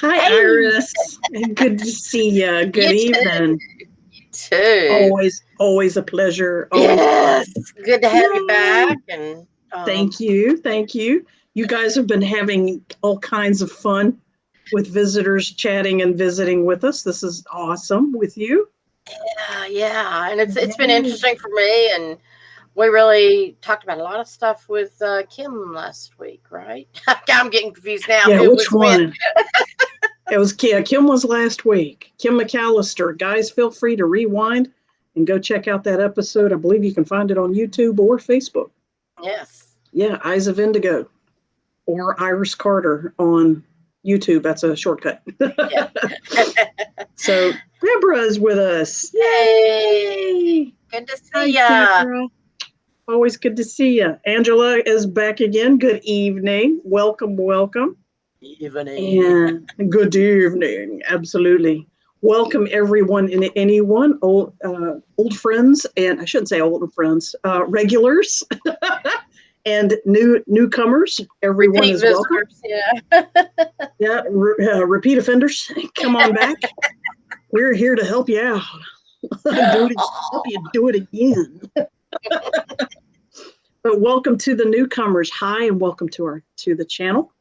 Hi, Hey, Iris. Good to see you. Good you too. evening. You too. Always a pleasure. Always a Yes, pleasure. good to have you Yay! back. And Thank you. Thank you. You guys have been having all kinds of fun with visitors chatting and visiting with us. This is awesome with you. yeah, and it's been Yay. interesting for me. And we really talked about a lot of stuff with Kim last week, right? I'm getting confused now. Yeah, Who which was when? one? It was Kim was last week. Kim McAllister. Guys, feel free to rewind and go check out that episode. I believe you can find it on YouTube or Facebook. Yes. Yeah, Eyes of Indigo. Or Iris Carter on YouTube. That's a shortcut. Yeah. So Deborah is with us. Hey, Yay! good to Hi, see ya. Deborah. Always good to see you. Angela is back again. Good evening. Welcome, welcome. Evening. And good evening. Absolutely. Welcome everyone and anyone, old friends, and I shouldn't say old friends, regulars and newcomers. Everyone Repeat is welcome. visitors. Yeah. Yeah, repeat offenders, come on back. We're here to help you out. Help you do it again. But welcome to the newcomers. Hi, and welcome to the channel.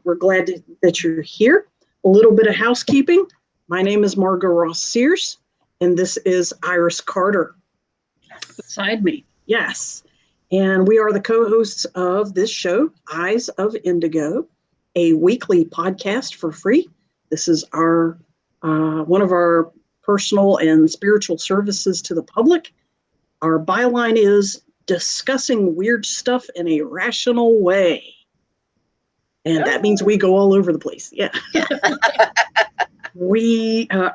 We're glad that you're here. A little bit of housekeeping. My name is Margot Ross Sears, and this is Iris Carter beside me. Yes. And we are the co-hosts of this show, Eyes of Indigo, a weekly podcast for free. This is our one of our personal and spiritual services to the public. Our byline is discussing weird stuff in a rational way. And that means we go all over the place. Yeah.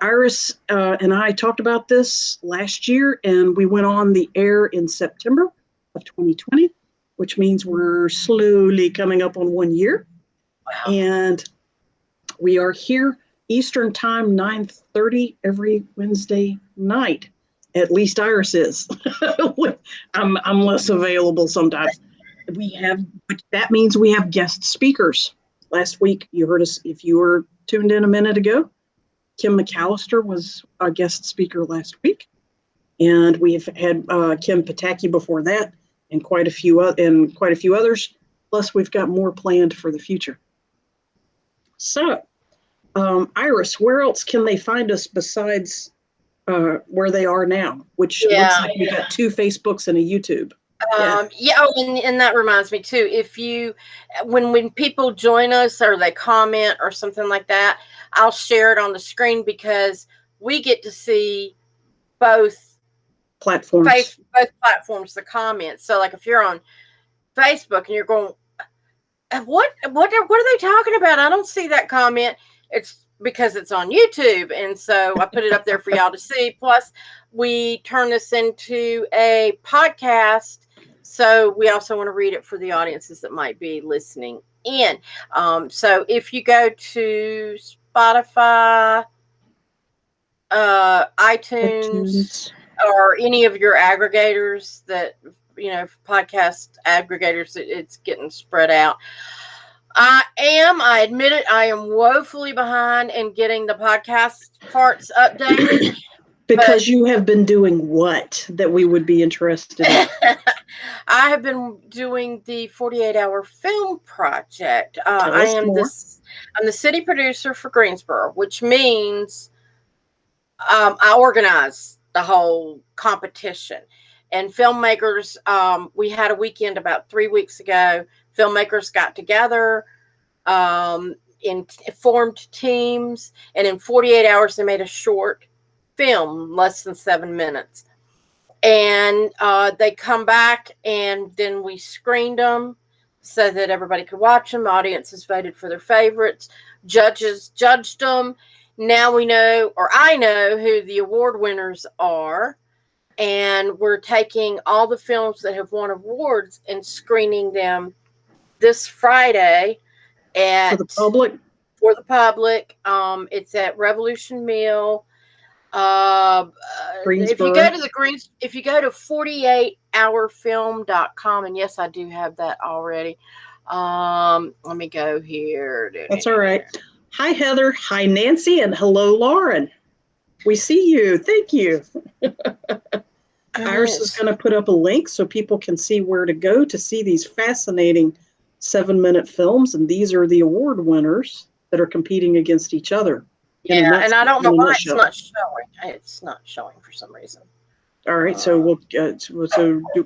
Iris and I talked about this last year, and we went on the air in September of 2020, which means we're slowly coming up on 1 year. Wow. And we are here Eastern time, 9:30 every Wednesday night. At least Iris is. I'm less available sometimes. That means we have guest speakers. Last week, you heard us, if you were tuned in a minute ago, Kim McAllister was a guest speaker last week. And we've had Kim Pataki before that, and quite a few others. Plus, we've got more planned for the future. So, Iris, where else can they find us besides where they are now? Which looks like we got 2 Facebooks and a YouTube. Yeah. And that reminds me too. If you, when people join us or they comment or something like that, I'll share it on the screen because we get to see both Platforms. both platforms, the comments. So, like, if you're on Facebook and you're going, what are they talking about? I don't see that comment. It's because it's on YouTube, and so I put it up there for y'all to see. Plus, we turn this into a podcast, so we also want to read it for the audiences that might be listening in. So if you go to Spotify, iTunes, or any of your aggregators that, podcast aggregators, it's getting spread out. I admit it, I am woefully behind in getting the podcast parts updated. Because you have been doing what that we would be interested in? I have been doing the 48-hour film project. I'm the city producer for Greensboro, which means I organize the whole competition. And filmmakers, we had a weekend about 3 weeks ago. Filmmakers got together, formed teams, and in 48 hours they made a short film, less than 7 minutes. And they come back, and then we screened them so that everybody could watch them. Audiences voted for their favorites. Judges judged them. Now we know, or I know, who the award winners are. And we're taking all the films that have won awards and screening them this Friday For the public? For the public. It's at Revolution Mill. If you go to if you go to 48hourfilm.com, and yes, I do have that already. Let me go here. That's all right. Hi, Heather. Hi, Nancy. And hello, Lauren. We see you. Thank you. Iris is going to put up a link so people can see where to go to see these fascinating 7-minute films. And these are the award winners that are competing against each other. Yeah, and I don't know why it's not showing. It's not showing for some reason. All right, so we'll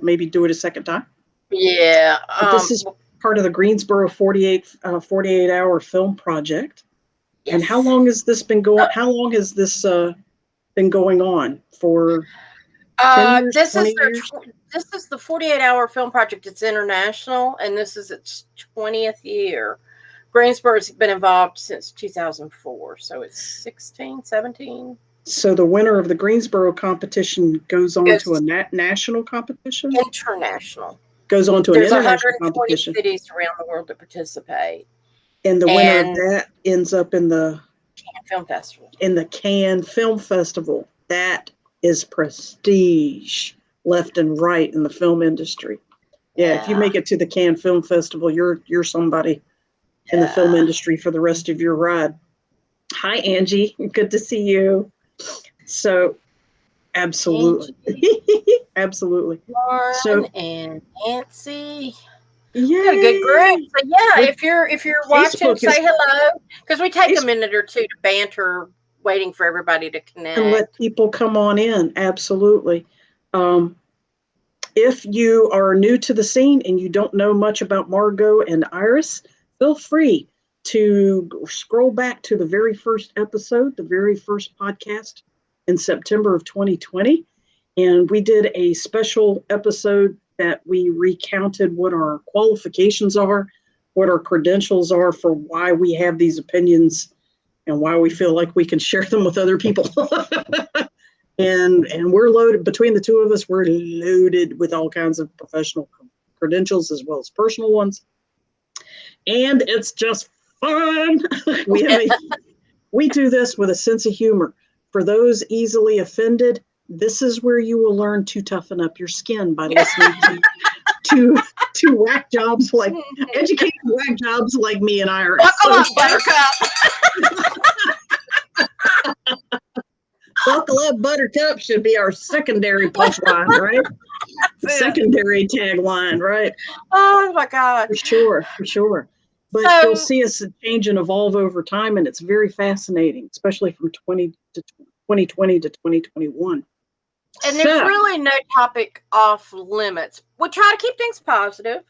maybe do it a second time. Yeah. This is part of the Greensboro 48-hour film project. Yes. And how long has this been going? How long has this been going on for? 10 years, this 20 years? This is the 48-hour film project. It's international, and this is its 20th year. Greensboro's been involved since 2004, so it's 16, 17. So the winner of the Greensboro competition goes on to a national competition? International. Goes on to an international competition. There's 120 cities around the world that participate. And the winner of that ends up in the Cannes Film Festival. In the Cannes Film Festival. That is prestige left and right in the film industry. Yeah, if you make it to the Cannes Film Festival, you're somebody in the film industry for the rest of your ride. Hi, Angie. Good to see you. So, absolutely. Absolutely. Lauren and Nancy. Yeah. Got a good group. So yeah, if you're watching, say hello. Because we take a minute or two to banter, waiting for everybody to connect. And let people come on in. Absolutely. If you are new to the scene and you don't know much about Margot and Iris, feel free to scroll back to the very first episode, the very first podcast in September of 2020. And we did a special episode that we recounted what our qualifications are, what our credentials are for why we have these opinions and why we feel like we can share them with other people. And we're loaded, between the two of us, we're loaded with all kinds of professional credentials as well as personal ones. And it's just fun. We do this with a sense of humor. For those easily offended, this is where you will learn to toughen up your skin by listening to whack jobs like educated whack jobs like me and Iris. Buckle up, Buttercup. Buckle up, Buttercup should be our secondary punchline, right? Secondary tagline, right? Oh my God. For sure. But you'll see us change and evolve over time, and it's very fascinating, especially from 2020 to 2021. And there's really no topic off limits. We try to keep things positive.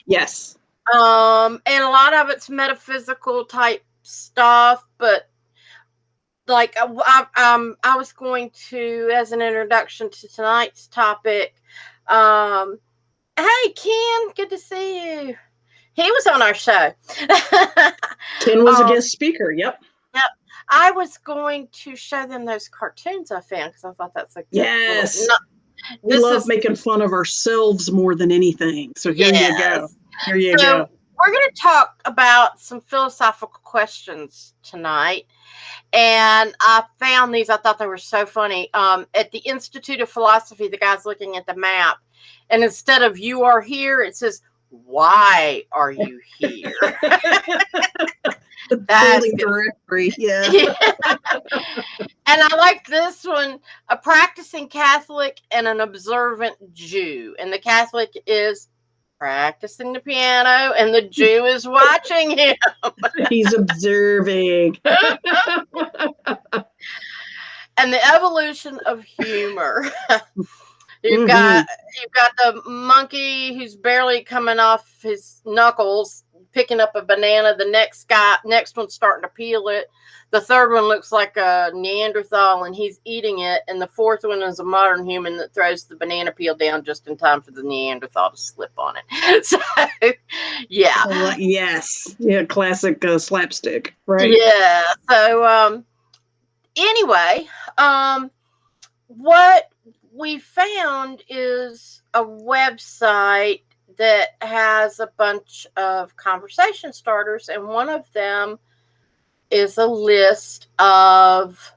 Yes. And a lot of it's metaphysical type stuff, but like I was going to, as an introduction to tonight's topic, hey Ken, good to see you. He was on our show. Ken was a guest speaker. Yep. I was going to show them those cartoons I found because I thought that's a good we love making fun of ourselves more than anything. So here you go. Here you go. We're going to talk about some philosophical questions tonight. And I found these. I thought they were so funny. At the Institute of Philosophy, the guy's looking at the map. And instead of "you are here," it says, "why are you here?" That's directory, yeah. And I like this one: a practicing Catholic and an observant Jew. And the Catholic is practicing the piano, and the Jew is watching him. He's observing. And the evolution of humor. You've got the monkey who's barely coming off his knuckles, picking up a banana. The next one's starting to peel it. The third one looks like a Neanderthal and he's eating it. And the fourth one is a modern human that throws the banana peel down just in time for the Neanderthal to slip on it. So, yeah. Yes. Yeah, classic slapstick, right? Yeah. So, anyway, what we found is a website that has a bunch of conversation starters, and one of them is a list of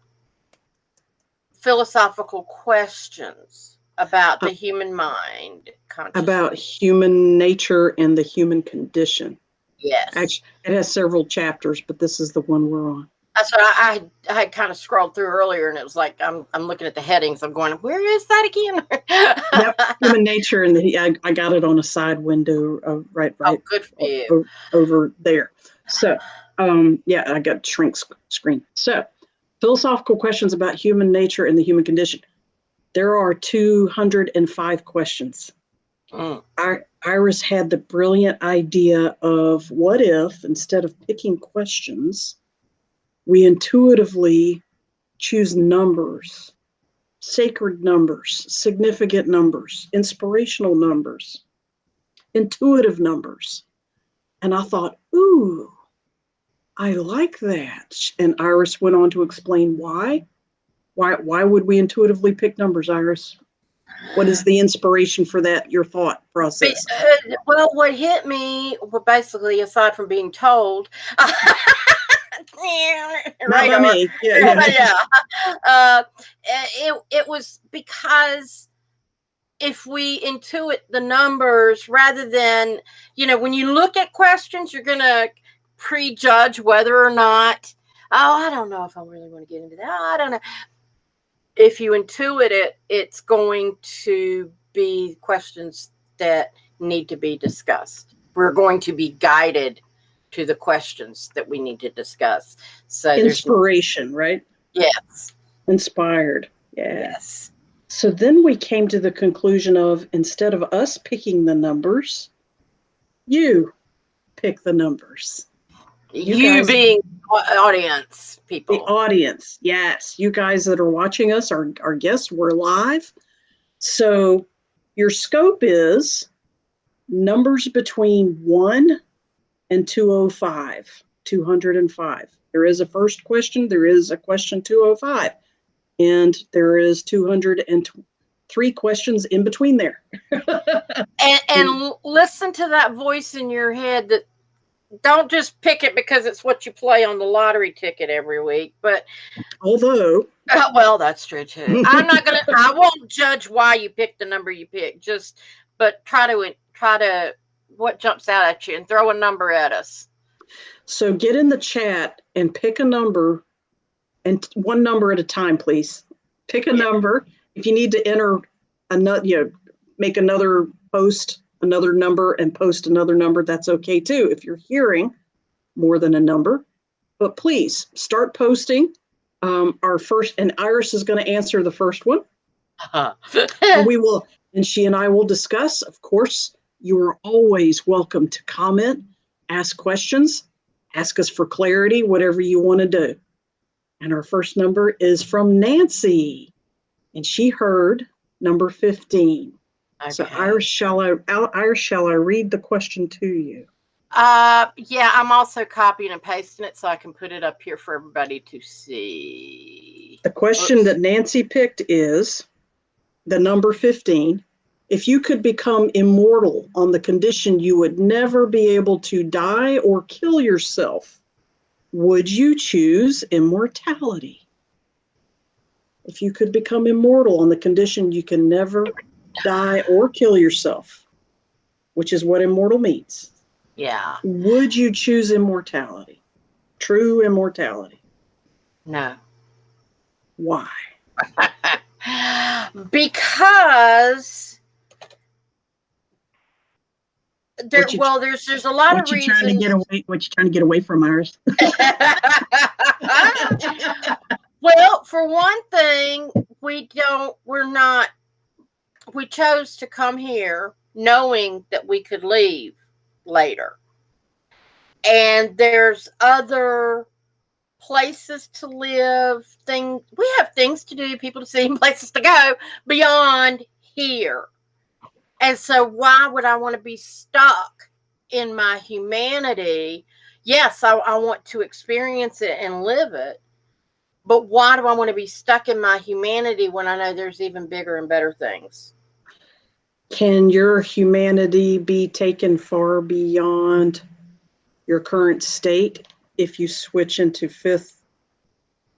philosophical questions about the human mind, about human nature and the human condition. Yes. Actually, it has several chapters, but this is the one we're on. That's what I had kind of scrolled through earlier, and it was like I'm looking at the headings. I'm going, where is that again? Yep, Human Nature, and I got it on a side window, right Oh, good for you. over there. So, yeah, I got shrink screen. So, philosophical questions about human nature and the human condition. There are 205 questions. Mm. Iris had the brilliant idea of what if, instead of picking questions, we intuitively choose numbers, sacred numbers, significant numbers, inspirational numbers, intuitive numbers. And I thought, ooh, I like that. And Iris went on to explain why. Why would we intuitively pick numbers, Iris? What is the inspiration for that, your thought process? Well, what hit me, well, basically, aside from being told, Not by me. Yeah. It was because if we intuit the numbers rather than, when you look at questions, you're going to prejudge whether or not, I don't know if I really want to get into that. I don't know. If you intuit it, it's going to be questions that need to be discussed. We're going to be guided to the questions that we need to discuss. So inspiration, right? Yes. Inspired. Yeah. Yes. So then we came to the conclusion of, instead of us picking the numbers, you pick the numbers. You guys, being audience people. The audience, yes. You guys that are watching us, our guests, we're live. So your scope is numbers between 1 and 205, 205. There is a first question. There is a question 205. And there is 203 questions in between there. and listen to that voice in your head that don't just pick it because it's what you play on the lottery ticket every week. But although, well, that's true too. I won't judge why you picked the number you picked. But try to what jumps out at you and throw a number at us. So get in the chat and pick a number, and one number at a time, please. Pick a number. If you need to enter another, make another post, another number, and post another number, that's okay too. If you're hearing more than a number, but please start posting. Our first, and Iris is going to answer the first one. And we will, and she and I will discuss. Of course, you are always welcome to comment, ask questions, ask us for clarity, whatever you want to do. And our first number is from Nancy, and she heard number 15. Okay. So Iris, shall I read the question to you? Yeah, I'm also copying and pasting it so I can put it up here for everybody to see. The question that Nancy picked is the number 15. If you could become immortal on the condition you would never be able to die or kill yourself, would you choose immortality? If you could become immortal on the condition you can never die or kill yourself, which is what immortal means. Yeah. Would you choose immortality? True immortality? No. Why? Because there's a lot of reasons. What you trying to get away from, Iris? Well, for one thing, we chose to come here knowing that we could leave later. And there's other places to live, we have things to do, people to see, places to go beyond here. And so why would I want to be stuck in my humanity? Yes, I want to experience it and live it. But why do I want to be stuck in my humanity when I know there's even bigger and better things? Can your humanity be taken far beyond your current state if you switch into fifth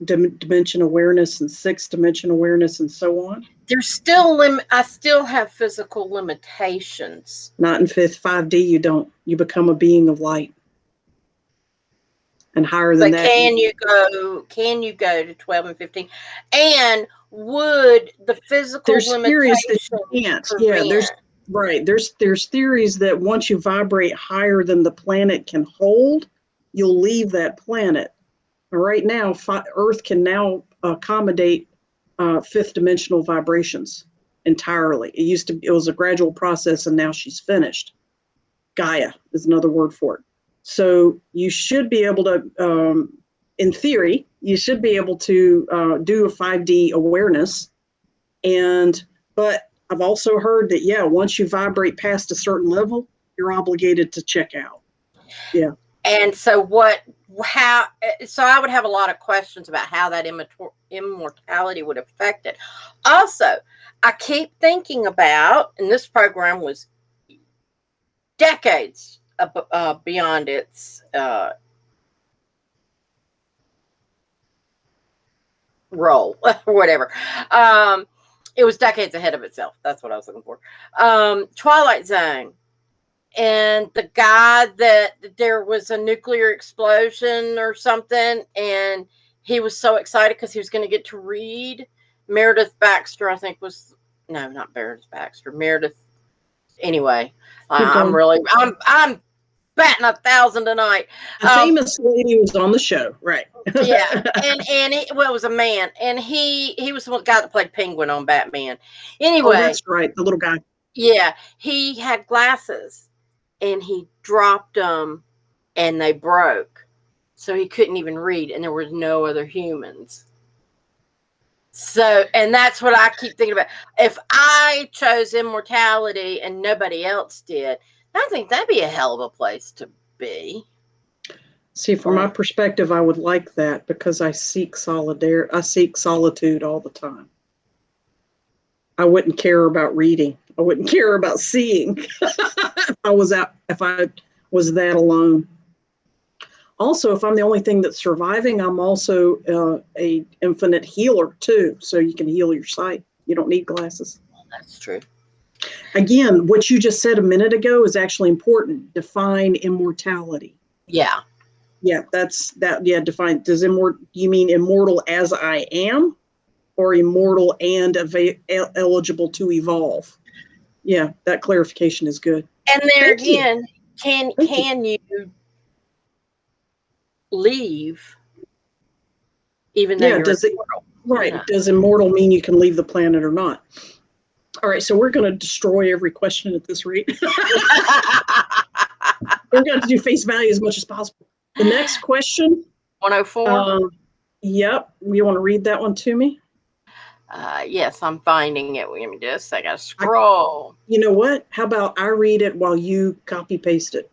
dimension awareness and sixth dimension awareness and so on? There's still I still have physical limitations. Not in fifth 5D. You don't. You become a being of light. and higher than But that. can you go to 12 and 15? And would the physical There's theories that limitations you can't. prevent? Yeah, there's theories that once you vibrate higher than the planet can hold, you'll leave that planet. Right now, Earth can now accommodate fifth dimensional vibrations entirely. It was a gradual process, and now she's finished. Gaia is another word for it. So you should be able to, in theory, you should be able to do a 5D awareness. But I've also heard that, yeah, once you vibrate past a certain level, you're obligated to check out. Yeah. And so so I would have a lot of questions about how that immortality would affect it. Also, I keep thinking about, and this program was decades beyond its role, or whatever. It was decades ahead of itself. That's what I was looking for. Twilight Zone. And the guy that there was a nuclear explosion or something, and he was so excited because he was going to get to read. Meredith Baxter, I think no, not Meredith Baxter. Meredith. Anyway, I'm batting 1,000 tonight. A famous lady was on the show, right? Yeah, and it was a man, and he was the guy that played Penguin on Batman. Anyway, that's right, the little guy. Yeah, he had glasses, and he dropped them, and they broke, so he couldn't even read, and there was no other humans. So, and that's what I keep thinking about. If I chose immortality and nobody else did, I think that'd be a hell of a place to be. See, from my perspective, I would like that because I seek solitude all the time. I wouldn't care about reading. I wouldn't care about seeing if I was that alone. Also, if I'm the only thing that's surviving, I'm also a infinite healer too. So you can heal your sight. You don't need glasses. That's true. Again, what you just said a minute ago is actually important. Define immortality. Yeah. Yeah, Yeah, define. You mean immortal as I am, or immortal and eligible to evolve? Yeah, that clarification is good. And there again, can you leave even though you're immortal? Right. Yeah. Does immortal mean you can leave the planet or not? All right, so we're going to destroy every question at this rate. We're going to do face value as much as possible. The next question. 104. Yep. You want to read that one to me? Yes, I'm finding it. Give me just a second. I gotta scroll. You know what? How about I read it while you copy paste it?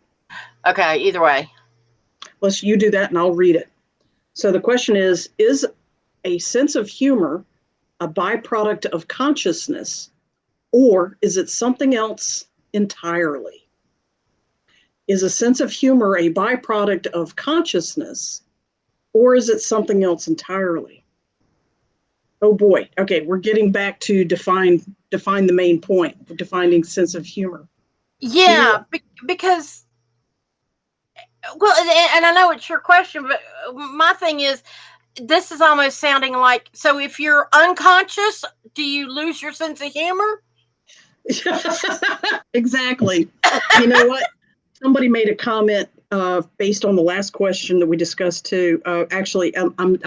Okay, either way. You do that and I'll read it. So the question is a sense of humor a byproduct of consciousness, or is it something else entirely? Is a sense of humor a byproduct of consciousness, or is it something else entirely? Oh boy. Okay, we're getting back to define the main point, defining sense of humor. Yeah, because, well, and I know it's your question, but my thing is, this is almost sounding like, so if you're unconscious, do you lose your sense of humor? Exactly. You know what? Somebody made a comment based on the last question that we discussed too. Actually, I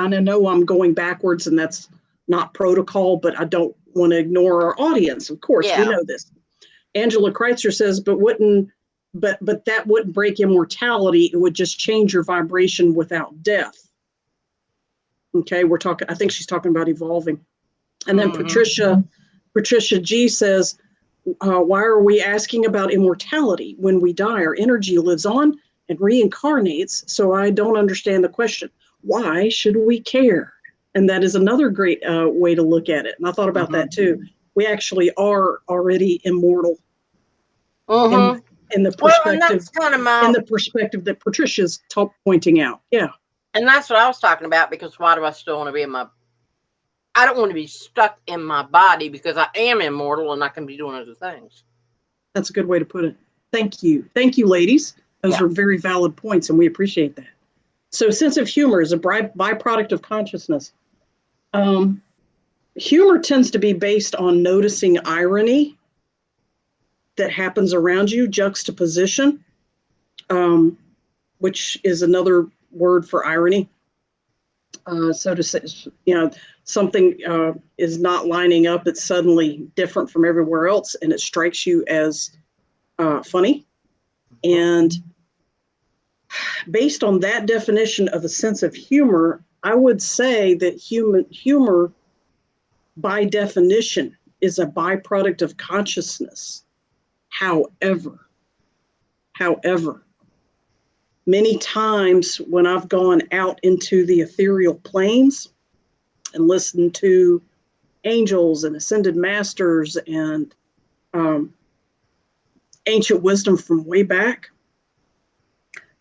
know I'm going backwards, and that's not protocol, but I don't want to ignore our audience. Of course, we know this. Angela Kreitzer says, but that wouldn't break immortality. It would just change your vibration without death. Okay, I think she's talking about evolving. And then Patricia G says, why are we asking about immortality? When we die, our energy lives on and reincarnates. So I don't understand the question. Why should we care? And that is another great way to look at it. And I thought about that too. We actually are already immortal. In the perspective that Patricia's pointing out. Yeah. And that's what I was talking about, because why do I still want to be I don't want to be stuck in my body, because I am immortal and I can be doing other things. That's a good way to put it. Thank you. Thank you, ladies. Those are very valid points, and we appreciate that. So sense of humor is a byproduct of consciousness. Humor tends to be based on noticing irony that happens around you, juxtaposition, which is another word for irony. So to say, something is not lining up, it's suddenly different from everywhere else, and it strikes you as funny. And based on that definition of a sense of humor, I would say that humor, by definition, is a byproduct of consciousness. However, many times when I've gone out into the ethereal planes and listened to angels and ascended masters and ancient wisdom from way back,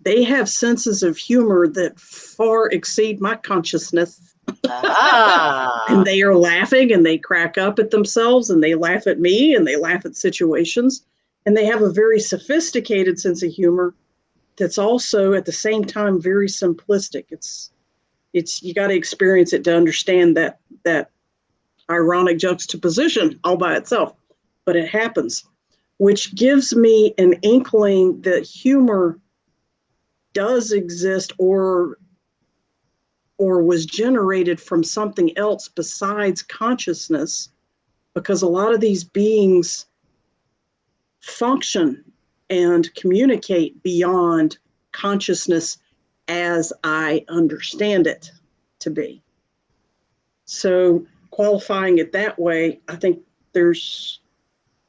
they have senses of humor that far exceed my consciousness. And they are laughing and they crack up at themselves and they laugh at me and they laugh at situations. And they have a very sophisticated sense of humor that's also at the same time very simplistic. It's you got to experience it to understand that ironic juxtaposition all by itself, but it happens, which gives me an inkling that humor does exist or was generated from something else besides consciousness, because a lot of these beings function and communicate beyond consciousness as I understand it to be. So qualifying it that way, I think there's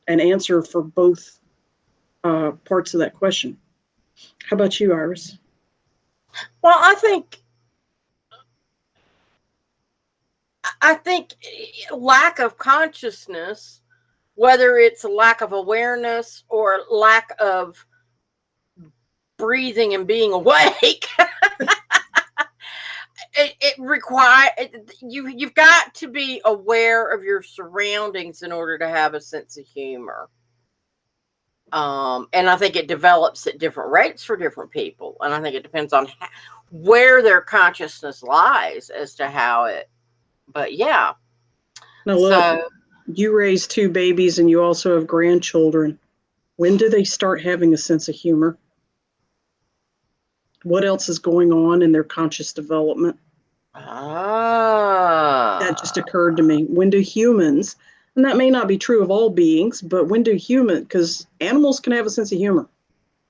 an answer for both parts of that question. How about you, Iris? Well, I think lack of consciousness, whether it's a lack of awareness or lack of breathing and being awake, you've got to be aware of your surroundings in order to have a sense of humor. And I think it develops at different rates for different people. And I think it depends on where their consciousness lies as to how it, but yeah. Now, look, you raised 2 babies and you also have grandchildren. When do they start having a sense of humor? What else is going on in their conscious development? That just occurred to me. When do humans, and that may not be true of all beings, but when do humans, because animals can have a sense of humor.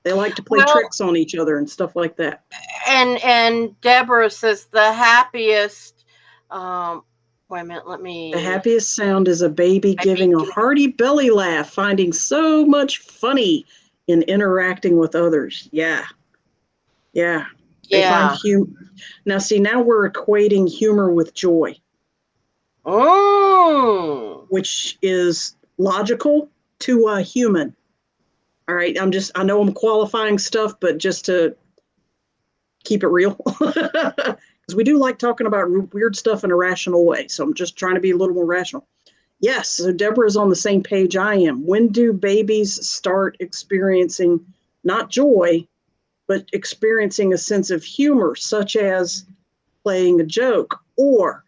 They like to play tricks on each other and stuff like that. And Deborah says the happiest, wait a minute, The happiest sound is a baby giving a hearty belly laugh, finding so much funny in interacting with others. Yeah. They find humor. Now, see, now we're equating humor with joy. Oh. Which is logical to a human. All right, I know I'm qualifying stuff, but just to keep it real, because we do like talking about weird stuff in a rational way. So I'm just trying to be a little more rational. Yes, so Deborah's on the same page I am. When do babies start experiencing not joy, but experiencing a sense of humor, such as playing a joke, or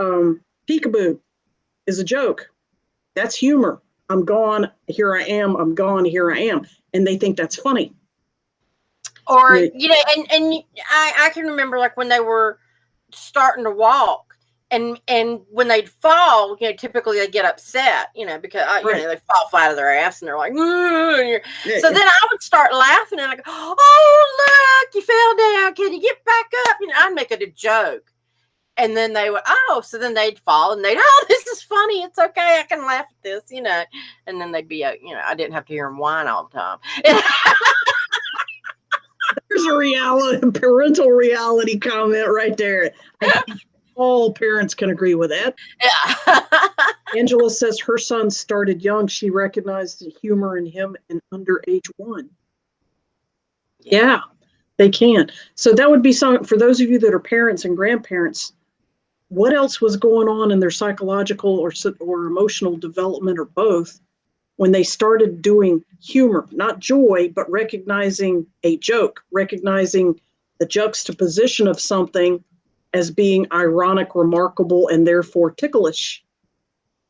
peekaboo is a joke. That's humor. I'm gone, here I am, I'm gone, here I am. And they think that's funny. Or, I can remember like when they were starting to walk and when they'd fall, typically they get upset, because they fall flat of their ass and they're like, so then I would start laughing and I go, oh, look, you fell down. Can you get back up? I'd make it a joke. And then they would, so then they'd fall and they'd, this is funny. It's okay. I can laugh at this, and then they'd be, I didn't have to hear them whine all the time. There's a parental reality comment right there. All parents can agree with that. Yeah. Angela says her son started young. She recognized the humor in him and under age 1. Yeah, they can. So that would be something for those of you that are parents and grandparents. What else was going on in their psychological or emotional development, or both, when they started doing humor, not joy, but recognizing a joke, recognizing the juxtaposition of something as being ironic, remarkable, and therefore ticklish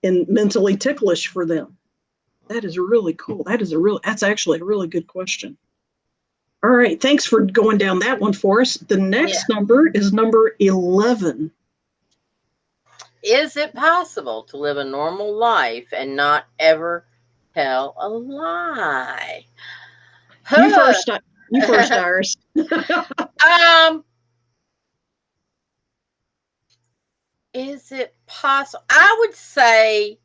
and mentally ticklish for them. That is really cool. That's actually a really good question. All right. Thanks for going down that one for us. The next number is number 11. Is it possible to live a normal life and not ever tell a lie? You first, Iris. Is it possible? I would say,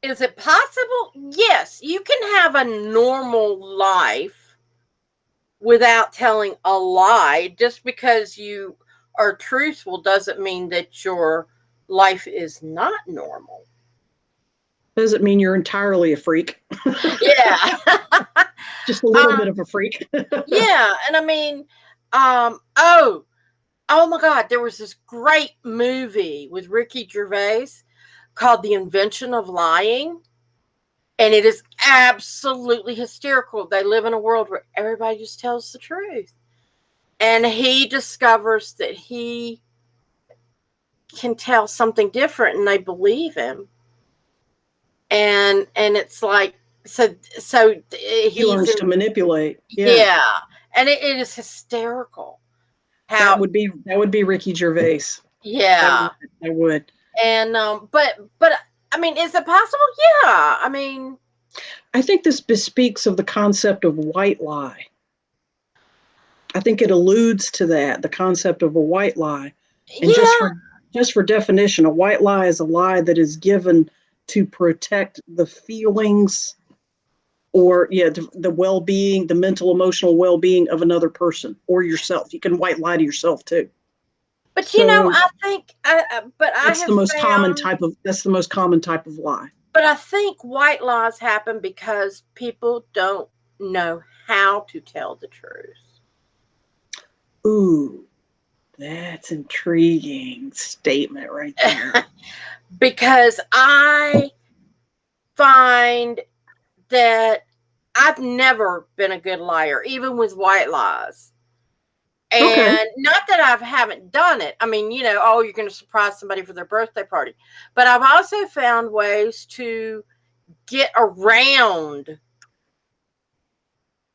is it possible? Yes, you can have a normal life without telling a lie. Just because you are truthful doesn't mean that your life is not normal. Doesn't mean you're entirely a freak. Yeah. Just a little bit of a freak. Yeah. And I mean, oh my God, there was this great movie with Ricky Gervais called The Invention of Lying. And it is absolutely hysterical. They live in a world where everybody just tells the truth. And he discovers that he can tell something different and they believe him. And it's like, so he learns to manipulate. Yeah. And it is hysterical. How that would be Ricky Gervais. Yeah. I would. And but I mean, is it possible? Yeah. I mean, I think this bespeaks of the concept of white lie. I think it alludes to that, the concept of a white lie. And just for definition, a white lie is a lie that is given to protect the feelings or the well-being, the mental, emotional well-being of another person or yourself. You can white lie to yourself too. But I think, that's the most common type of lie. But I think white lies happen because people don't know how to tell the truth. Ooh, that's intriguing statement right there. Because I find that I've never been a good liar, even with white lies. And not that I haven't done it. I mean, you're going to surprise somebody for their birthday party. But I've also found ways to get around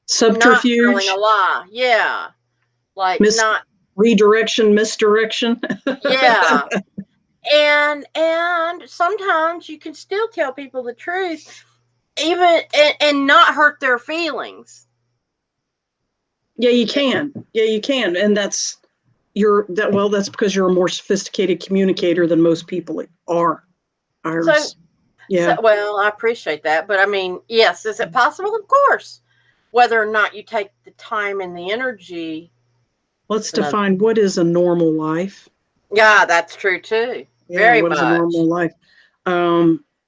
subterfuge, not telling a lie. Yeah. Like redirection, misdirection. Yeah. And sometimes you can still tell people the truth, even and not hurt their feelings. Yeah, you can. And that's because you're a more sophisticated communicator than most people are. Iris. Well, I appreciate that. But I mean, yes, is it possible? Of course. Whether or not you take the time and the energy. Let's define what is a normal life. Yeah, that's true too. Very much. What is a normal life?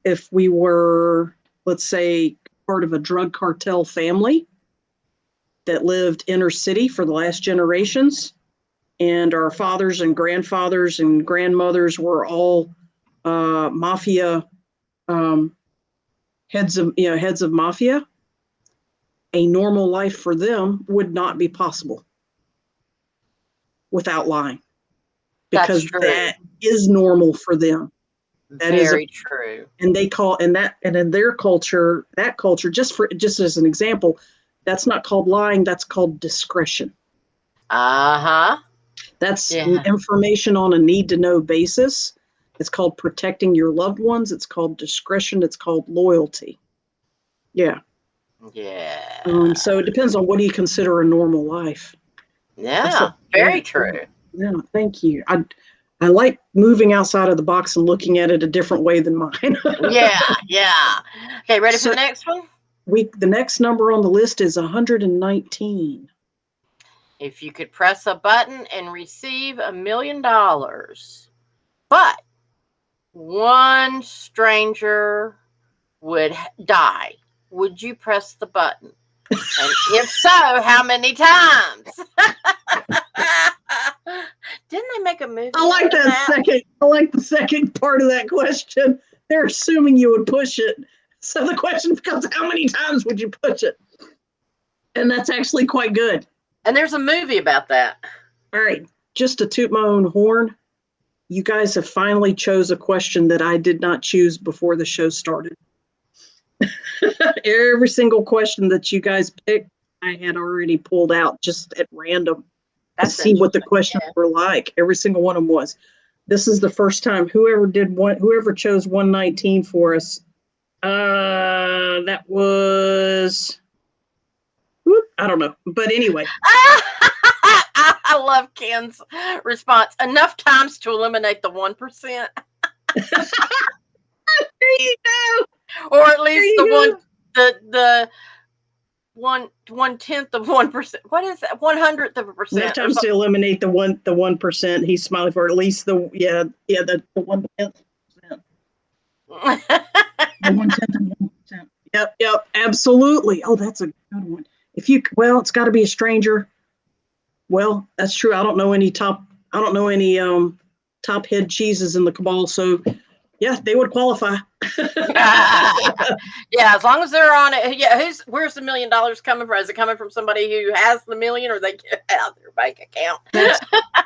If we were, let's say, part of a drug cartel family that lived inner city for the last generations, and our fathers and grandfathers and grandmothers were all mafia heads of mafia, a normal life for them would not be possible without lying, because that is normal for them. That Very true. And they call and in their culture, that culture, just as an example, that's not called lying, that's called discretion. That's information on a need to know basis. It's called protecting your loved ones. It's called discretion. It's called loyalty. Yeah. So it depends on what do you consider a normal life. Yeah, very true. Yeah, thank you. I like moving outside of the box and looking at it a different way than mine. Yeah. Okay, ready for the next one? The next number on the list is 119. If you could press a button and receive $1 million, but one stranger would die, would you press the button? And if so, how many times? Didn't they make a movie? I like the second part of that question. They're assuming you would push it. So the question becomes, how many times would you push it? And that's actually quite good. And there's a movie about that. All right. Just to toot my own horn, you guys have finally chose a question that I did not choose before the show started. Every single question that you guys picked, I had already pulled out just at random to see what the questions were like. Every single one of them was. This is the first time whoever chose 119 for us. That was, I don't know. But anyway. I love Ken's response. Enough times to eliminate the 1%. There you go. Or at least the 1/10 of 1%. What is that? 100th of a percent. Enough times to eliminate the 1%. He's smiling for at least the 1/10%. The 1/10 of 1%. Yep, absolutely. Oh, that's a good one. It's got to be a stranger. Well, that's true. I don't know any top head cheeses in the cabal, so yeah, they would qualify. Yeah, as long as they're on it. Yeah, where's the $1 million coming from? Is it coming from somebody who has the million, or they get it out of their bank account?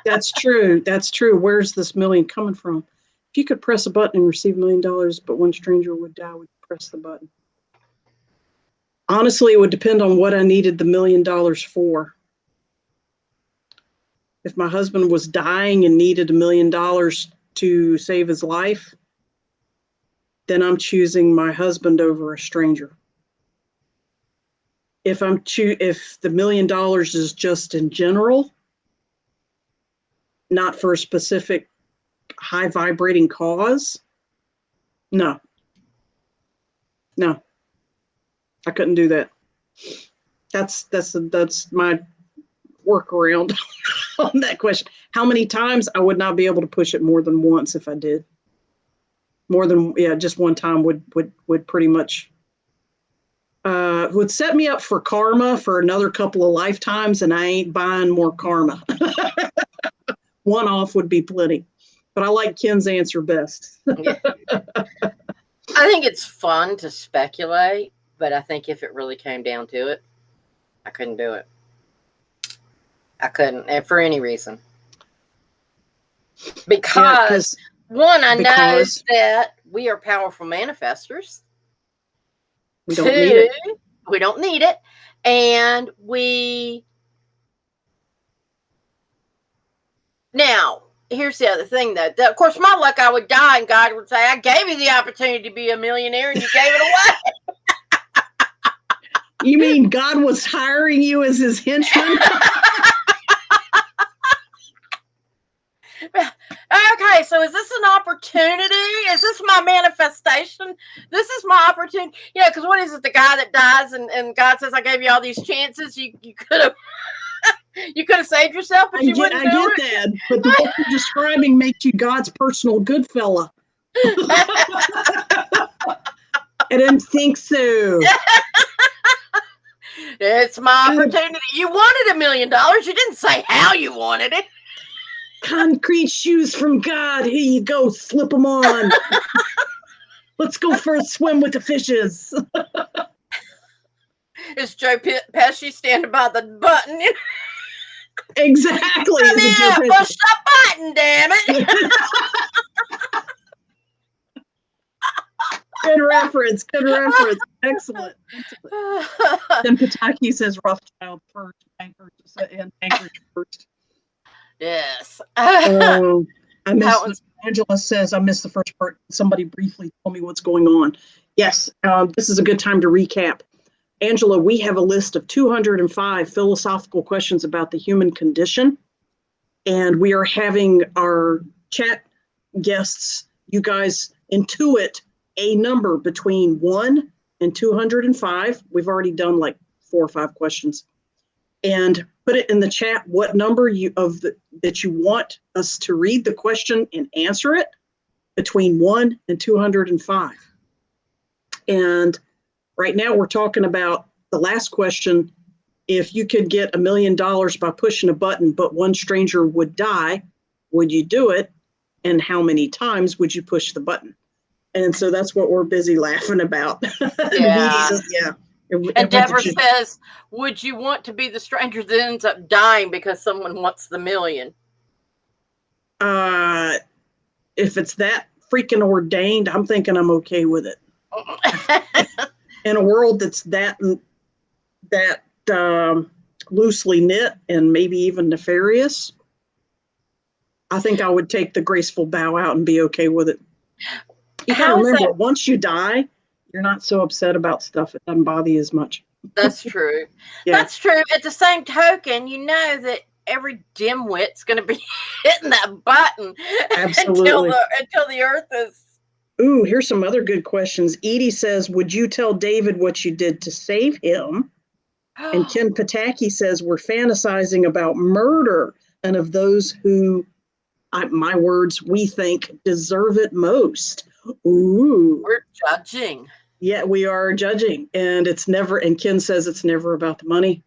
That's true. That's true. Where's this million coming from? If you could press a button and receive $1 million, but one stranger would die, would you press the button? Honestly, it would depend on what I needed the $1 million for. If my husband was dying and needed $1 million to save his life, then I'm choosing my husband over a stranger. If the $1 million is just in general, not for a specific high vibrating cause, no, I couldn't do that. That's my workaround on that question. How many times? I would not be able to push it more than once if I did. More than just one time would pretty much would set me up for karma for another couple of lifetimes, and I ain't buying more karma. One off would be plenty. But I like Ken's answer best. Yeah. I think it's fun to speculate, but I think if it really came down to it, I couldn't do it. I couldn't, for any reason. Because one, I know that we are powerful manifestors. We don't need it. We don't need it. And now, here's the other thing, though. Of course, my luck, I would die, and God would say, I gave you the opportunity to be a millionaire, and you gave it away. You mean God was hiring you as his henchman? Okay, so is this an opportunity? Is this my manifestation? This is my opportunity. Yeah, because what is it? The guy that dies and God says, I gave you all these chances. You could have you could have saved yourself, but you wouldn't do it. I get that, but the way you're describing makes you God's personal good fella. I didn't think so. It's my opportunity. You wanted $1 million. You didn't say how you wanted it. Concrete shoes from God. Here you go. Slip them on. Let's go for a swim with the fishes. Is Joe Pesci standing by the button? Exactly. Yeah, push the button, damn it. Good reference. Excellent. Then Pataki says Rothschild first, bankers first. Yes. I missed. Angela says, I missed the first part. Somebody briefly told me what's going on. Yes, this is a good time to recap. Angela, we have a list of 205 philosophical questions about the human condition, and we are having our chat guests, you guys, intuit a number between 1 and 205. We've already done like 4 or 5 questions. And put it in the chat what number that you want us to read the question and answer it between 1 and 205. And right now we're talking about the last question. If you could get $1 million by pushing a button, but one stranger would die, would you do it? And how many times would you push the button? And so that's what we're busy laughing about. Yeah. Yeah. And Deborah says, would you want to be the stranger that ends up dying because someone wants the million? If it's that freaking ordained, I'm thinking I'm okay with it. In a world that's that loosely knit and maybe even nefarious, I think I would take the graceful bow out and be okay with it. You gotta remember, once you die, you're not so upset about stuff. It doesn't bother you as much. That's true. Yeah. That's true. At the same token, you know that every dimwit's going to be hitting that button. Absolutely. until the earth is. Ooh, here's some other good questions. Edie says, would you tell David what you did to save him? And Ken Pataki says, we're fantasizing about murder and of those who, my words, we think deserve it most. Ooh. We're judging. Yeah, we are judging. And Ken says it's never about the money.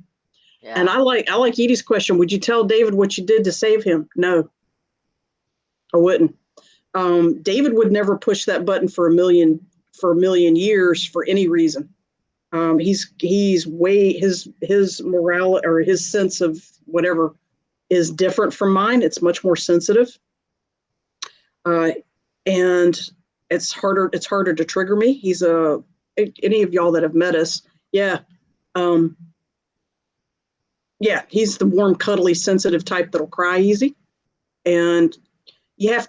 Yeah. And I like Edie's question. Would you tell David what you did to save him? No, I wouldn't. David would never push that button for a million years for any reason. He's way, his morale or his sense of whatever is different from mine. It's much more sensitive. And it's harder to trigger me. He's any of y'all that have met us. Yeah. Yeah, he's the warm, cuddly, sensitive type that'll cry easy. And you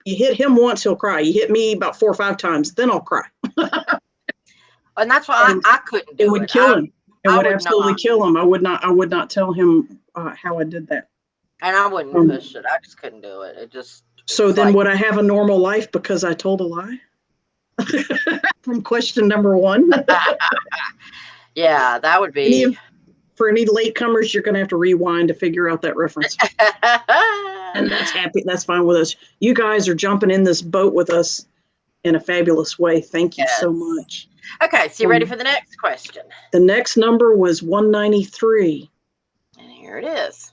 hit him once, he'll cry. You hit me about 4 or 5 times, then I'll cry. And that's why I couldn't do it. It would kill him. It would absolutely kill him. I would not tell him how I did that. And I wouldn't push it. I just couldn't do it. So then would I have a normal life because I told a lie? From question number 1. Yeah, that would be. For any latecomers, you're going to have to rewind to figure out that reference. And that's fine with us. You guys are jumping in this boat with us in a fabulous way. Thank you so much. Okay, so you ready for the next question? The next number was 193. And here it is.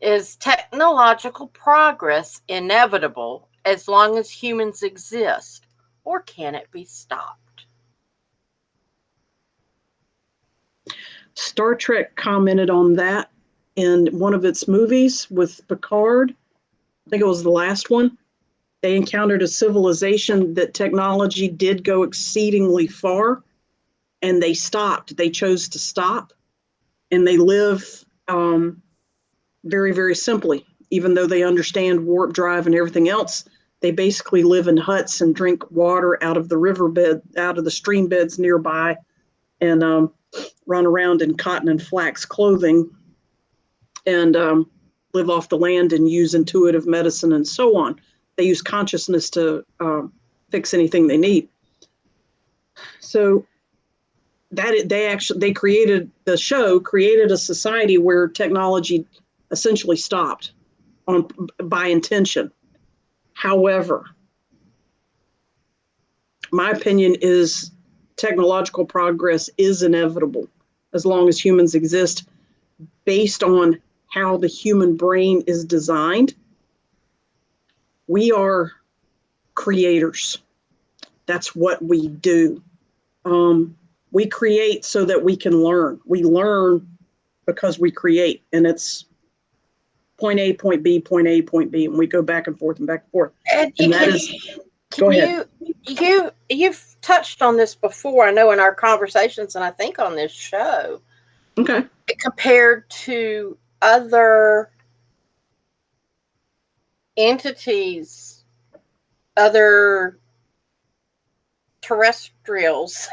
Is technological progress inevitable as long as humans exist, or can it be stopped? Star Trek commented on that in one of its movies with Picard. I think it was the last one. They encountered a civilization that technology did go exceedingly far, and they stopped. They chose to stop, and they live very, very simply. Even though they understand warp drive and everything else, they basically live in huts and drink water out of the riverbed, out of the stream beds nearby, and run around in cotton and flax clothing, and live off the land and use intuitive medicine and so on. They use consciousness to fix anything they need. So they created a society where technology essentially stopped by intention. However, my opinion is technological progress is inevitable as long as humans exist, based on how the human brain is designed. We are creators. That's what we do. We create so that we can learn. We learn because we create, and it's point A, point B, point A, point B, and we go back and forth and back and forth. And that is. Go ahead. You've touched on this before, I know, in our conversations, and I think on this show. Okay. Compared to other entities, other terrestrials,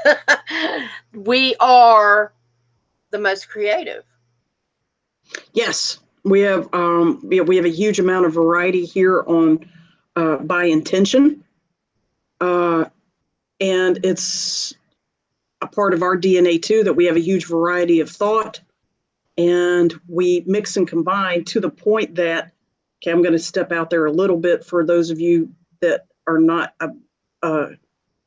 we are the most creative. Yes, we have a huge amount of variety here on by intention. And it's a part of our DNA too, that we have a huge variety of thought, and we mix and combine to the point that, okay, I'm going to step out there a little bit for those of you that are not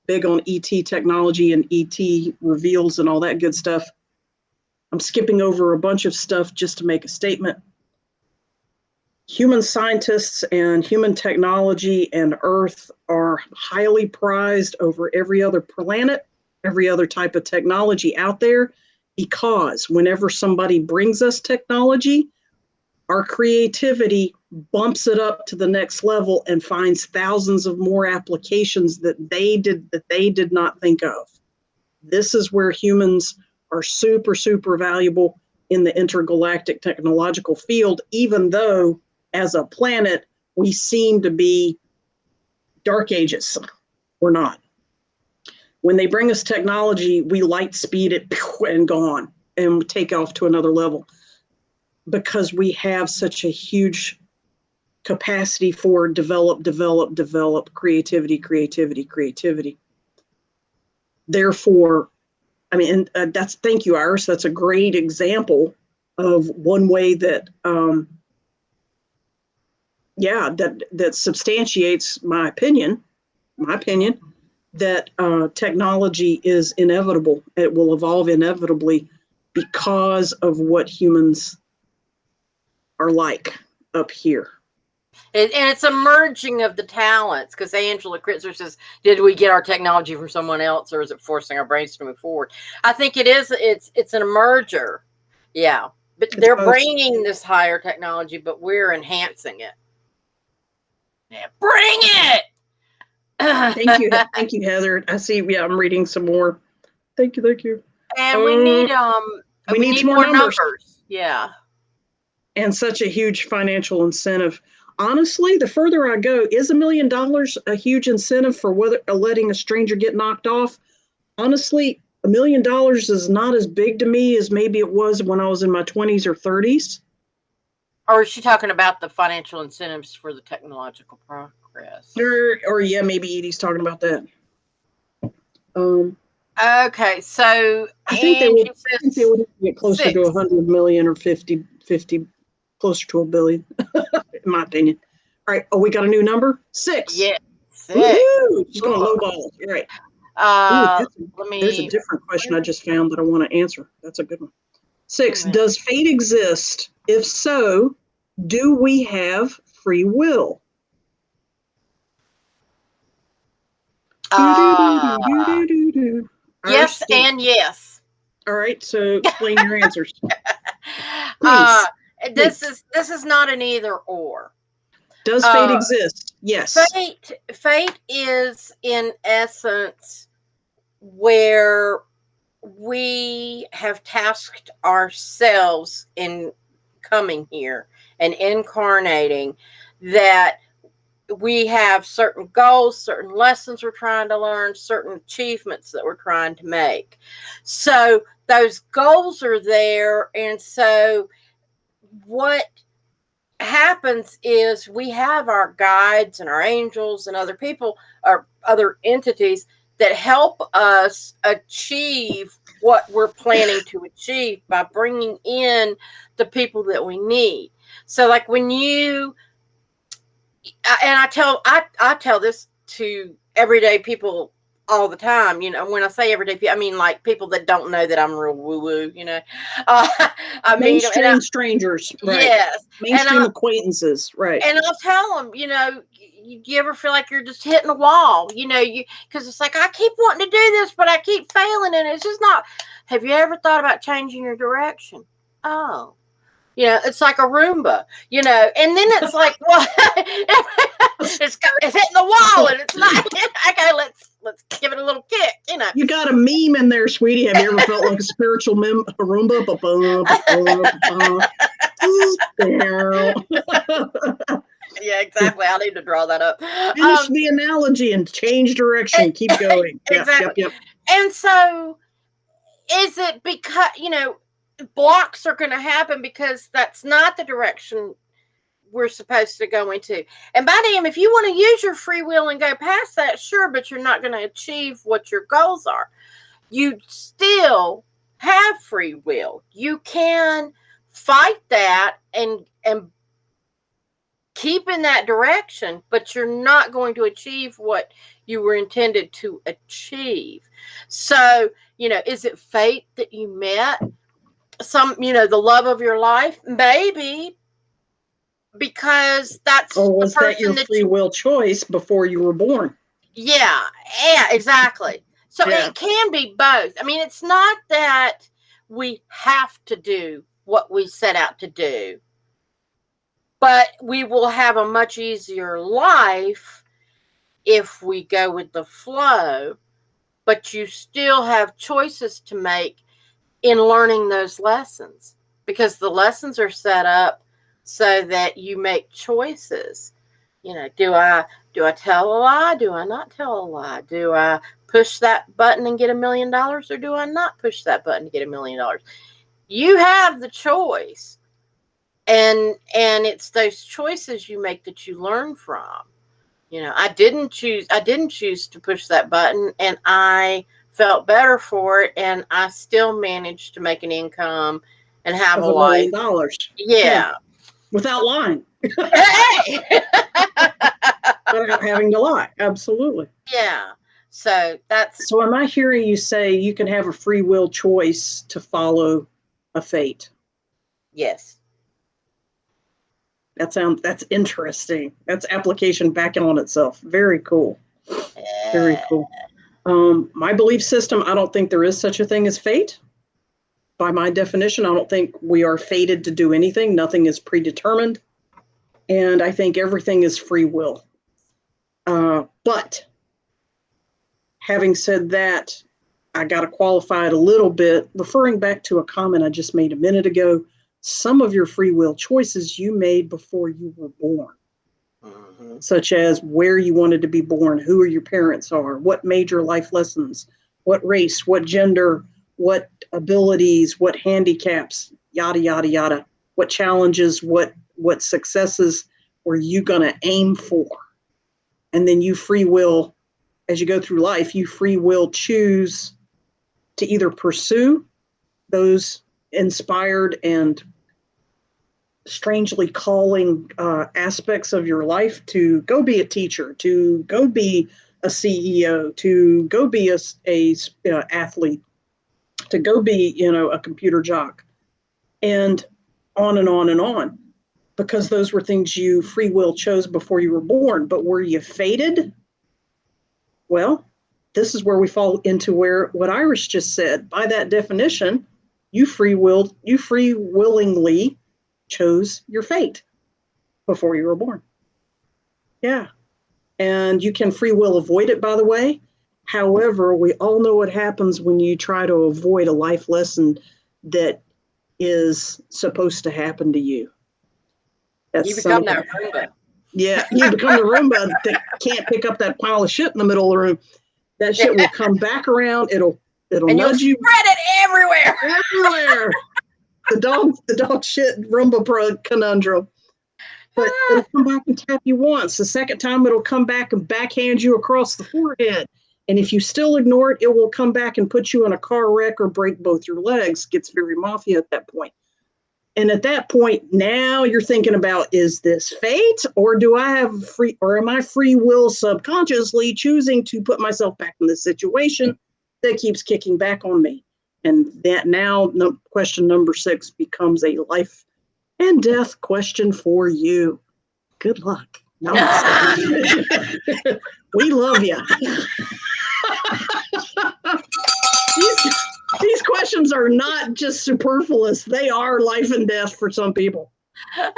big on ET technology and ET reveals and all that good stuff. I'm skipping over a bunch of stuff just to make a statement. Human scientists and human technology and Earth are highly prized over every other planet every other type of technology out there, because whenever somebody brings us technology, our creativity bumps it up to the next level and finds thousands of more applications that they did not think of. This is where humans are super, super valuable in the intergalactic technological field, even though as a planet, we seem to be dark ages. We're not. When they bring us technology, we light speed it and gone and take off to another level, because we have such a huge capacity for develop creativity. Therefore, I mean, and that's, thank you, Iris. That's a great example of one way that, that substantiates my opinion, that technology is inevitable. It will evolve inevitably because of what humans are like up here. And it's a merging of the talents, because Angela Kritzer says, did we get our technology from someone else, or is it forcing our brains to move forward? I think it is. It's a merger. Yeah. But they're bringing this higher technology, but we're enhancing it. Yeah, bring it. Thank you, Heather. I see. Yeah, I'm reading some more. Thank you. And we need more numbers. Yeah. And such a huge financial incentive. Honestly, the further I go, is $1 million a huge incentive for letting a stranger get knocked off? Honestly, $1 million is not as big to me as maybe it was when I was in my 20s or 30s. Or is she talking about the financial incentives for the technological progress? Or yeah, maybe Edie's talking about that. Okay, so I think they would get closer to 100 million or 50, closer to $1 billion, in my opinion. All right. Oh, we got a new number? 6. Yeah, 6. Woo-hoo! She's going to lowball. You're right. There's a different question I just found that I want to answer. That's a good one. 6. Does fate exist? If so, do we have free will? Yes and yes. All right, so explain your answers. This is not an either or. Does fate exist? Yes. Fate is, in essence, where we have tasked ourselves in coming here and incarnating, that we have certain goals, certain lessons we're trying to learn, certain achievements that we're trying to make. So those goals are there. And so what happens is we have our guides and our angels and other people or other entities that help us achieve what we're planning to achieve by bringing in the people that we need. So like when you, and I tell this to everyday people all the time, you know, when I say everyday people, I mean like people that don't know that I'm real woo-woo, you know. Mainstream strangers, right? Yes. Mainstream acquaintances, right? And I'll tell them, you know, you ever feel like you're just hitting a wall, you know, because it's like, I keep wanting to do this, but I keep failing, and it's just not. Have you ever thought about changing your direction? Oh. You know, it's like a Roomba, you know, and then it's like, well, it's hitting the wall, and it's not. Okay, let's give it a little kick, you know. You got a meme in there, sweetie. Have you ever felt like a spiritual Roomba? Yeah, exactly. I need to draw that up. Finish the analogy and change direction. Keep going. Exactly. Yep. And so, is it because, you know, blocks are going to happen because that's not the direction we're supposed to go into? And by damn, if you want to use your free will and go past that, sure, but you're not going to achieve what your goals are. You still have free will. You can fight that and keep in that direction, but you're not going to achieve what you were intended to achieve. So, you know, is it fate that you met you know, the love of your life? Maybe, because that's, or was that your free will choice before you were born? Yeah, exactly. So Yeah. it can be both. I mean, it's not that we have to do what we set out to do, but we will have a much easier life if we go with the flow, but you still have choices to make in learning those lessons, because the lessons are set up so that you make choices. You know, do I tell a lie? Do I not tell a lie? Do I push that button and get $1 million, or do I not push that button to get $1 million? You have the choice. And it's those choices you make that you learn from. You know, I didn't choose to push that button, and I felt better for it, and I still managed to make an income and have Of a $1 life. million. Yeah. Without lying. Hey! Without having to lie. Absolutely. Yeah. So that's So am I hearing you say you can have a free will choice to follow a fate? yes. That's interesting. That's application back on itself. Very cool. Very cool. My belief system, I don't think there is such a thing as fate. By my definition, I don't think we are fated to do anything. Nothing is predetermined. And I think everything is free will. But having said that, I got to qualify it a little bit, referring back to a comment I just made a minute ago. Some of your free will choices you made before you were born, such as where you wanted to be born, who your parents are, what major life lessons, what race, what gender, what abilities, what handicaps, yada, yada, yada, what challenges, what successes were you going to aim for? And then you free will, as you go through life, you free will choose to either pursue those inspired and strangely calling aspects of your life, to go be a teacher, to go be a CEO, to go be a athlete, to go be, a computer jock, and on and on and on, because those were things you free will chose before you were born. But were you fated? Well, this is where we fall into what Iris just said. By that definition, you free willingly chose your fate before you were born. Yeah. And you can free will avoid it, by the way. However, we all know what happens when you try to avoid a life lesson that is supposed to happen to you. You become that Roomba. Yeah, you become the Roomba that can't pick up that pile of shit in the middle of the room. That shit will come back around. It'll And nudge you spread it everywhere. everywhere. The dog shit Roomba conundrum. But it'll come back and tap you once. The second time, it'll come back and backhand you across the forehead. And if you still ignore it, it will come back and put you in a car wreck or break both your legs. Gets very mafia at that point. And at that point, now you're thinking about, is this fate, or am I free will subconsciously choosing to put myself back in this situation that keeps kicking back on me? And that now question number 6 becomes a life and death question for you. Good luck. No. We love you. These questions are not just superfluous. They are life and death for some people. All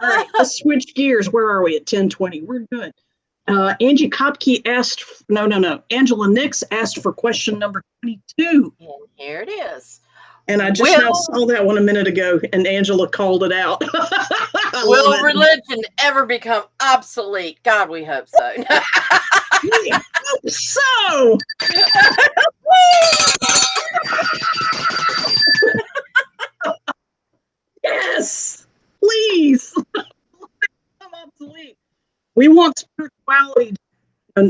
right, let's switch gears. Where are we at 10:20? We're good. Angie Kopke asked, no. Angela Nix asked for question number 22. And here it is. And I just now saw that one a minute ago, and Angela called it out. Will religion ever become obsolete? God, we hope so. We hope so. Yes, please. Become obsolete. We want spirituality. I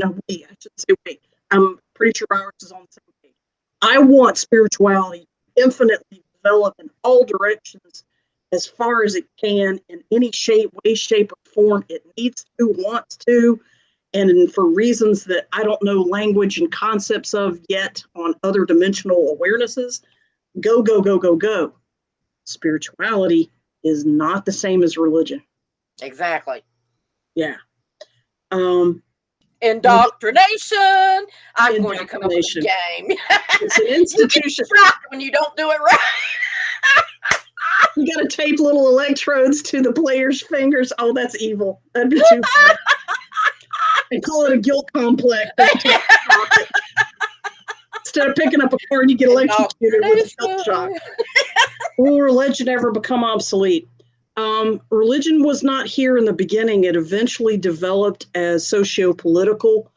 should say wait. I'm pretty sure ours is on the same page. I want spirituality infinitely develop in all directions as far as it can, in any way, shape, or form it needs to, wants to, and for reasons that I don't know language and concepts of yet on other dimensional awarenesses. Go, go, go, go, go. Spirituality is not the same as religion. Exactly. Yeah. Indoctrination. I'm going to come up with a game. It's an institution. You get shocked when you don't do it right. You got to tape little electrodes to the player's fingers. Oh, that's evil. That'd be too funny. And call it a guilt complex. Instead of picking up a card, you get electrocuted with a guilt shock. Will religion ever become obsolete? Religion was not here in the beginning. It eventually developed as socio-political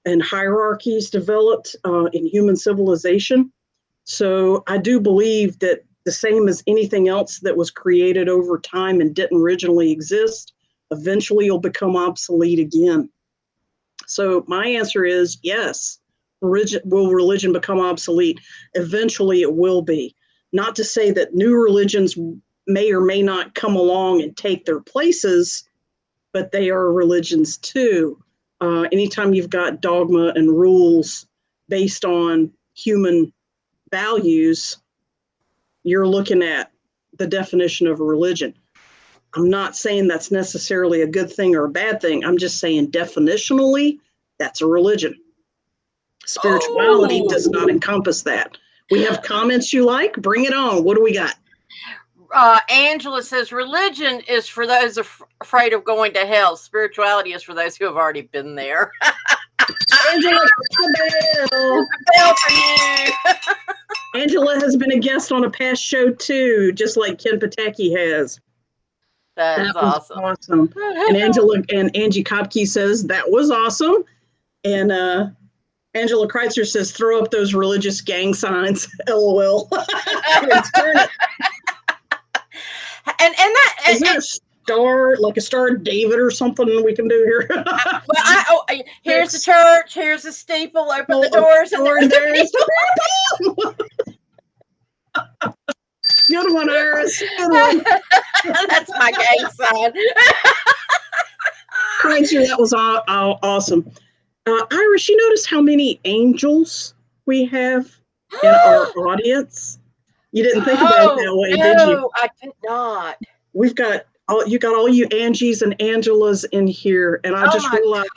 and hierarchies developed in human civilization. So I do believe that the same as anything else that was created over time and didn't originally exist, eventually it'll become obsolete again. So my answer is yes. Will religion become obsolete? Eventually it will be. Not to say that new religions may or may not come along and take their places, but they are religions too. Anytime you've got dogma and rules based on human values, you're looking at the definition of a religion. I'm not saying that's necessarily a good thing or a bad thing. I'm just saying definitionally, that's a religion. Spirituality does not encompass that. We have comments you like? Bring it on. What do we got? Angela says religion is for those afraid of going to hell. Spirituality is for those who have already been there. Angela, bell for you. Angela has been a guest on a past show too, just like Ken Pataki has. That was awesome. And Angela and Angie Kopke says that was awesome. And Angela Kreitzer says, throw up those religious gang signs. LOL. And that is there a star, like a Star of David or something we can do here? Here's the church. Here's the steeple. Open the doors, and there's good one, Iris. Good one. That's my gang sign. Kreitzer, that was awesome. Iris, you notice how many angels we have in our audience? You didn't think about it that way, did you? No, I did not. We've got all you Angies and Angelas in here, and I just realized,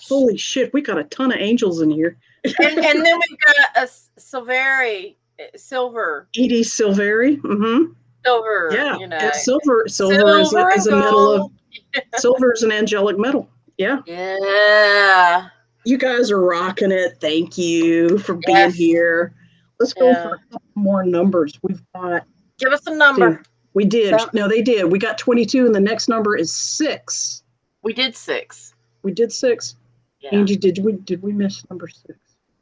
holy shit, we got a ton of angels in here. and then we've got a Silver. Edie Silveri. Mm-hmm. Silver. Yeah. You know. And silver is a metal of silver is an angelic metal. Yeah. Yeah. You guys are rocking it. Thank you for being here. Let's go for a couple more numbers. We've got. Give us a number. We did. No, they did. We got 22, and the next number is 6. We did 6. We did 6. Yeah. Angie, did we miss number 6?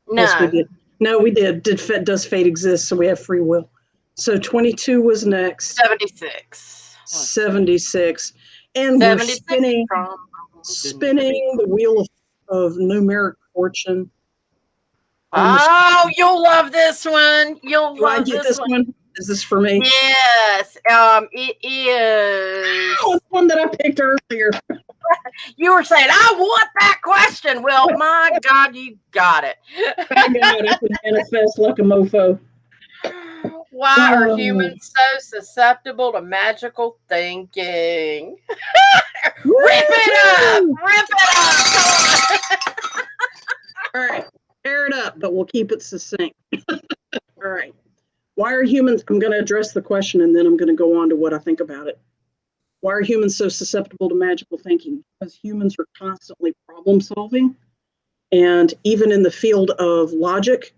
No. Yes, we did. No, we did. Does fate exist? So we have free will. So 22 was next. 76. 76. And 76 we're spinning the wheel of numeric fortune. You'll love this one. Do I get this one? Is this for me? Yes. It is. Oh, it's one that I picked earlier. You were saying, I want that question. Well, my God, you got it. I got it. I can manifest like a mofo. Why are humans so susceptible to magical thinking? Rip it up! Rip it up! Come on. All right. Tear it up, but we'll keep it succinct. All right. Why are humans, I'm going to address the question and then I'm going to go on to what I think about it. Why are humans so susceptible to magical thinking? Because humans are constantly problem solving. And even in the field of logic,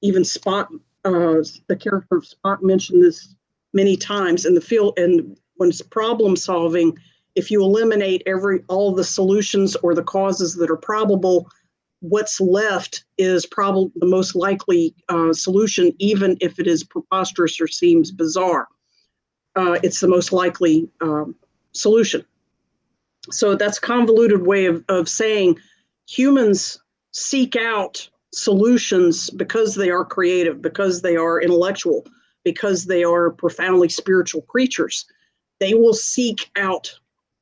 even Spock, the character of Spock mentioned this many times in the field. And when it's problem solving, if you eliminate all the solutions or the causes that are probable, what's left is probably the most likely solution, even if it is preposterous or seems bizarre. It's the most likely solution. So that's a convoluted way of saying humans seek out solutions because they are creative, because they are intellectual, because they are profoundly spiritual creatures. They will seek out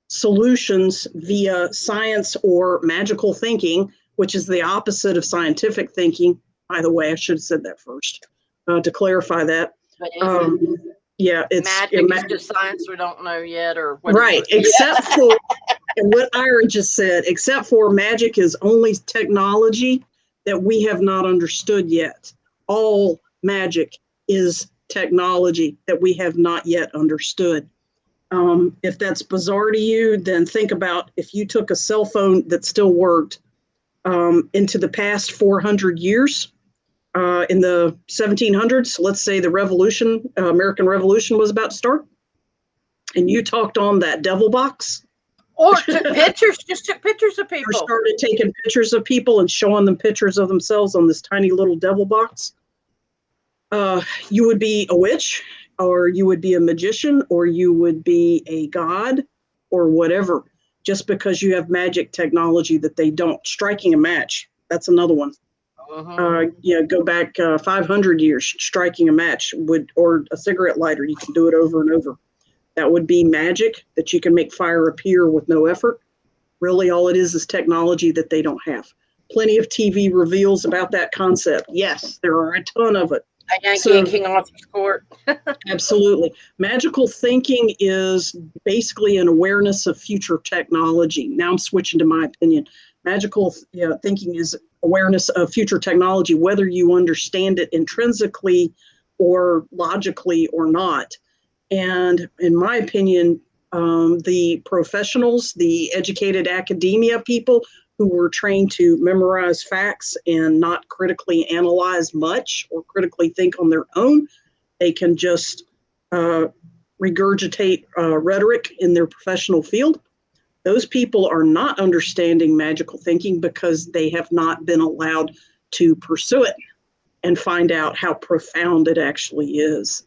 solutions via science or magical thinking, which is the opposite of scientific thinking. By the way, I should have said that first to clarify that. But yeah, it's magic is just science we don't know yet, or what right. Except for And what Ira just said, except for magic is only technology that we have not understood yet. All magic is technology that we have not yet understood. If that's bizarre to you, then think about if you took a cell phone that still worked into the past 400 years, in the 1700s, let's say the Revolution, American Revolution was about to start, and you talked on that devil box. Or took pictures, just took pictures of Or people. started taking pictures of people and showing them pictures of themselves on this tiny little devil box. You would be a witch, or you would be a magician, or you would be a god, or whatever, just because you have magic technology that they don't. Striking a match, that's another one. Go back 500 years, striking a match or a cigarette lighter, you can do it over and over. That would be magic, that you can make fire appear with no effort. Really, all it is technology that they don't have. Plenty of TV reveals about that concept. Yes, there are a ton of it. A Yankee and King Arthur's Court. Absolutely. Magical thinking is basically an awareness of future technology. Now I'm switching to my opinion. Magical thinking is awareness of future technology, whether you understand it intrinsically or logically or not. And in my opinion, the professionals, the educated academia people who were trained to memorize facts and not critically analyze much or critically think on their own, they can just regurgitate rhetoric in their professional field. Those people are not understanding magical thinking because they have not been allowed to pursue it and find out how profound it actually is.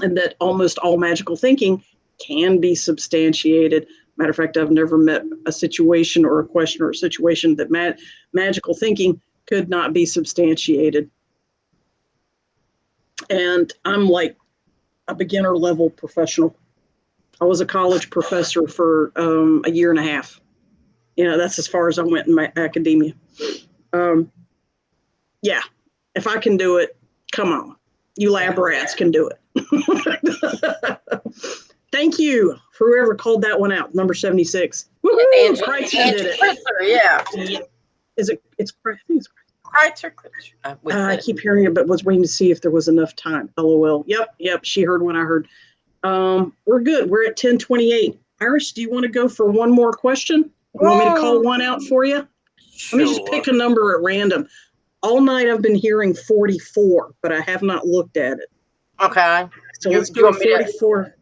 And that almost all magical thinking can be substantiated. Matter of fact, I've never met a situation or a question or a situation that magical thinking could not be substantiated. And I'm like a beginner level professional. I was a college professor for a year and a half. That's as far as I went in my academia. Yeah, if I can do it, come on. You lab rats can do it. Thank you for whoever called that one out. Number 76. Angie did it. Kritzer, yeah. Is it? I think it's Kritzer. I keep hearing it, but was waiting to see if there was enough time. LOL. Yep. She heard what I heard. We're good. We're at 10:28. Iris, do you want to go for one more question? You want me to call one out for you? Sure. Let me just pick a number at random. All night I've been hearing 44, but I have not looked at it. Okay. So let's do 44.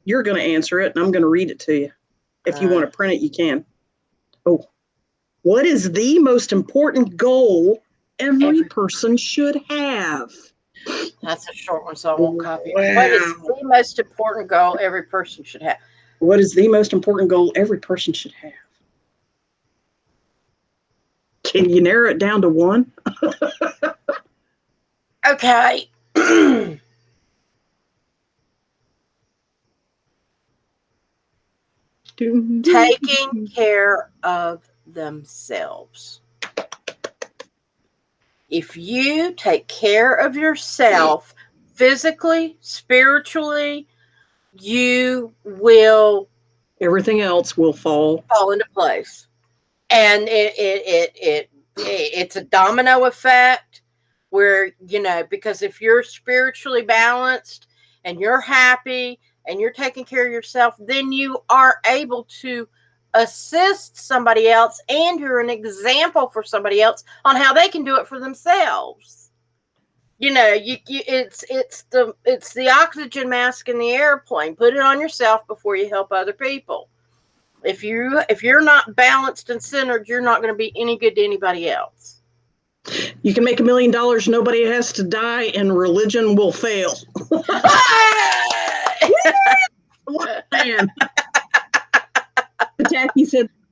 You're gonna answer it, and I'm gonna read it to you. If you want to print it, you can. Oh, what is the most important goal every person should have? That's a short one, so I won't copy it. Wow. What is the most important goal every person should have? What is the most important goal every person should have? Can you narrow it down to one? Okay. Taking care of themselves. If you take care of yourself physically, spiritually, you will. Everything else will fall into place. And it's a domino effect where, because if you're spiritually balanced and you're happy and you're taking care of yourself, then you are able to assist somebody else, and you're an example for somebody else on how they can do it for themselves. It's the oxygen mask in the airplane. Put it on yourself before you help other people. If you're not balanced and centered, you're not going to be any good to anybody else. You can make $1 million. Nobody has to die, and religion will fail. Man.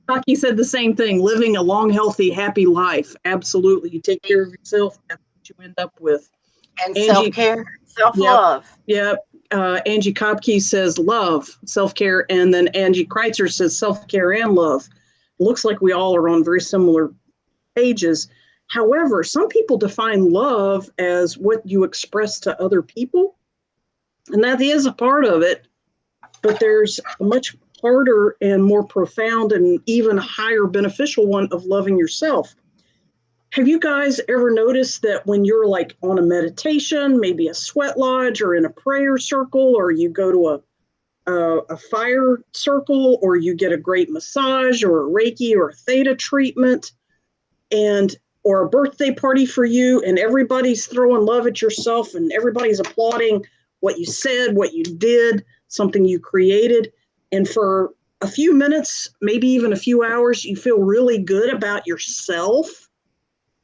Taki said the same thing. Living a long, healthy, happy life. Absolutely. You take care of yourself. That's what you end up with. And self-care, self-love. Yep. Angie Kopke says love, self-care, and then Angie Kreitzer says self-care and love. Looks like we all are on very similar pages. However, some people define love as what you express to other people, and that is a part of it, but there's a much harder and more profound and even higher beneficial one of loving yourself. Have you guys ever noticed that when you're like on a meditation, maybe a sweat lodge or in a prayer circle, or you go to a fire circle, or you get a great massage or a Reiki or a theta treatment, or a birthday party for you, and everybody's throwing love at yourself and everybody's applauding what you said, what you did, something you created. And for a few minutes, maybe even a few hours, you feel really good about yourself.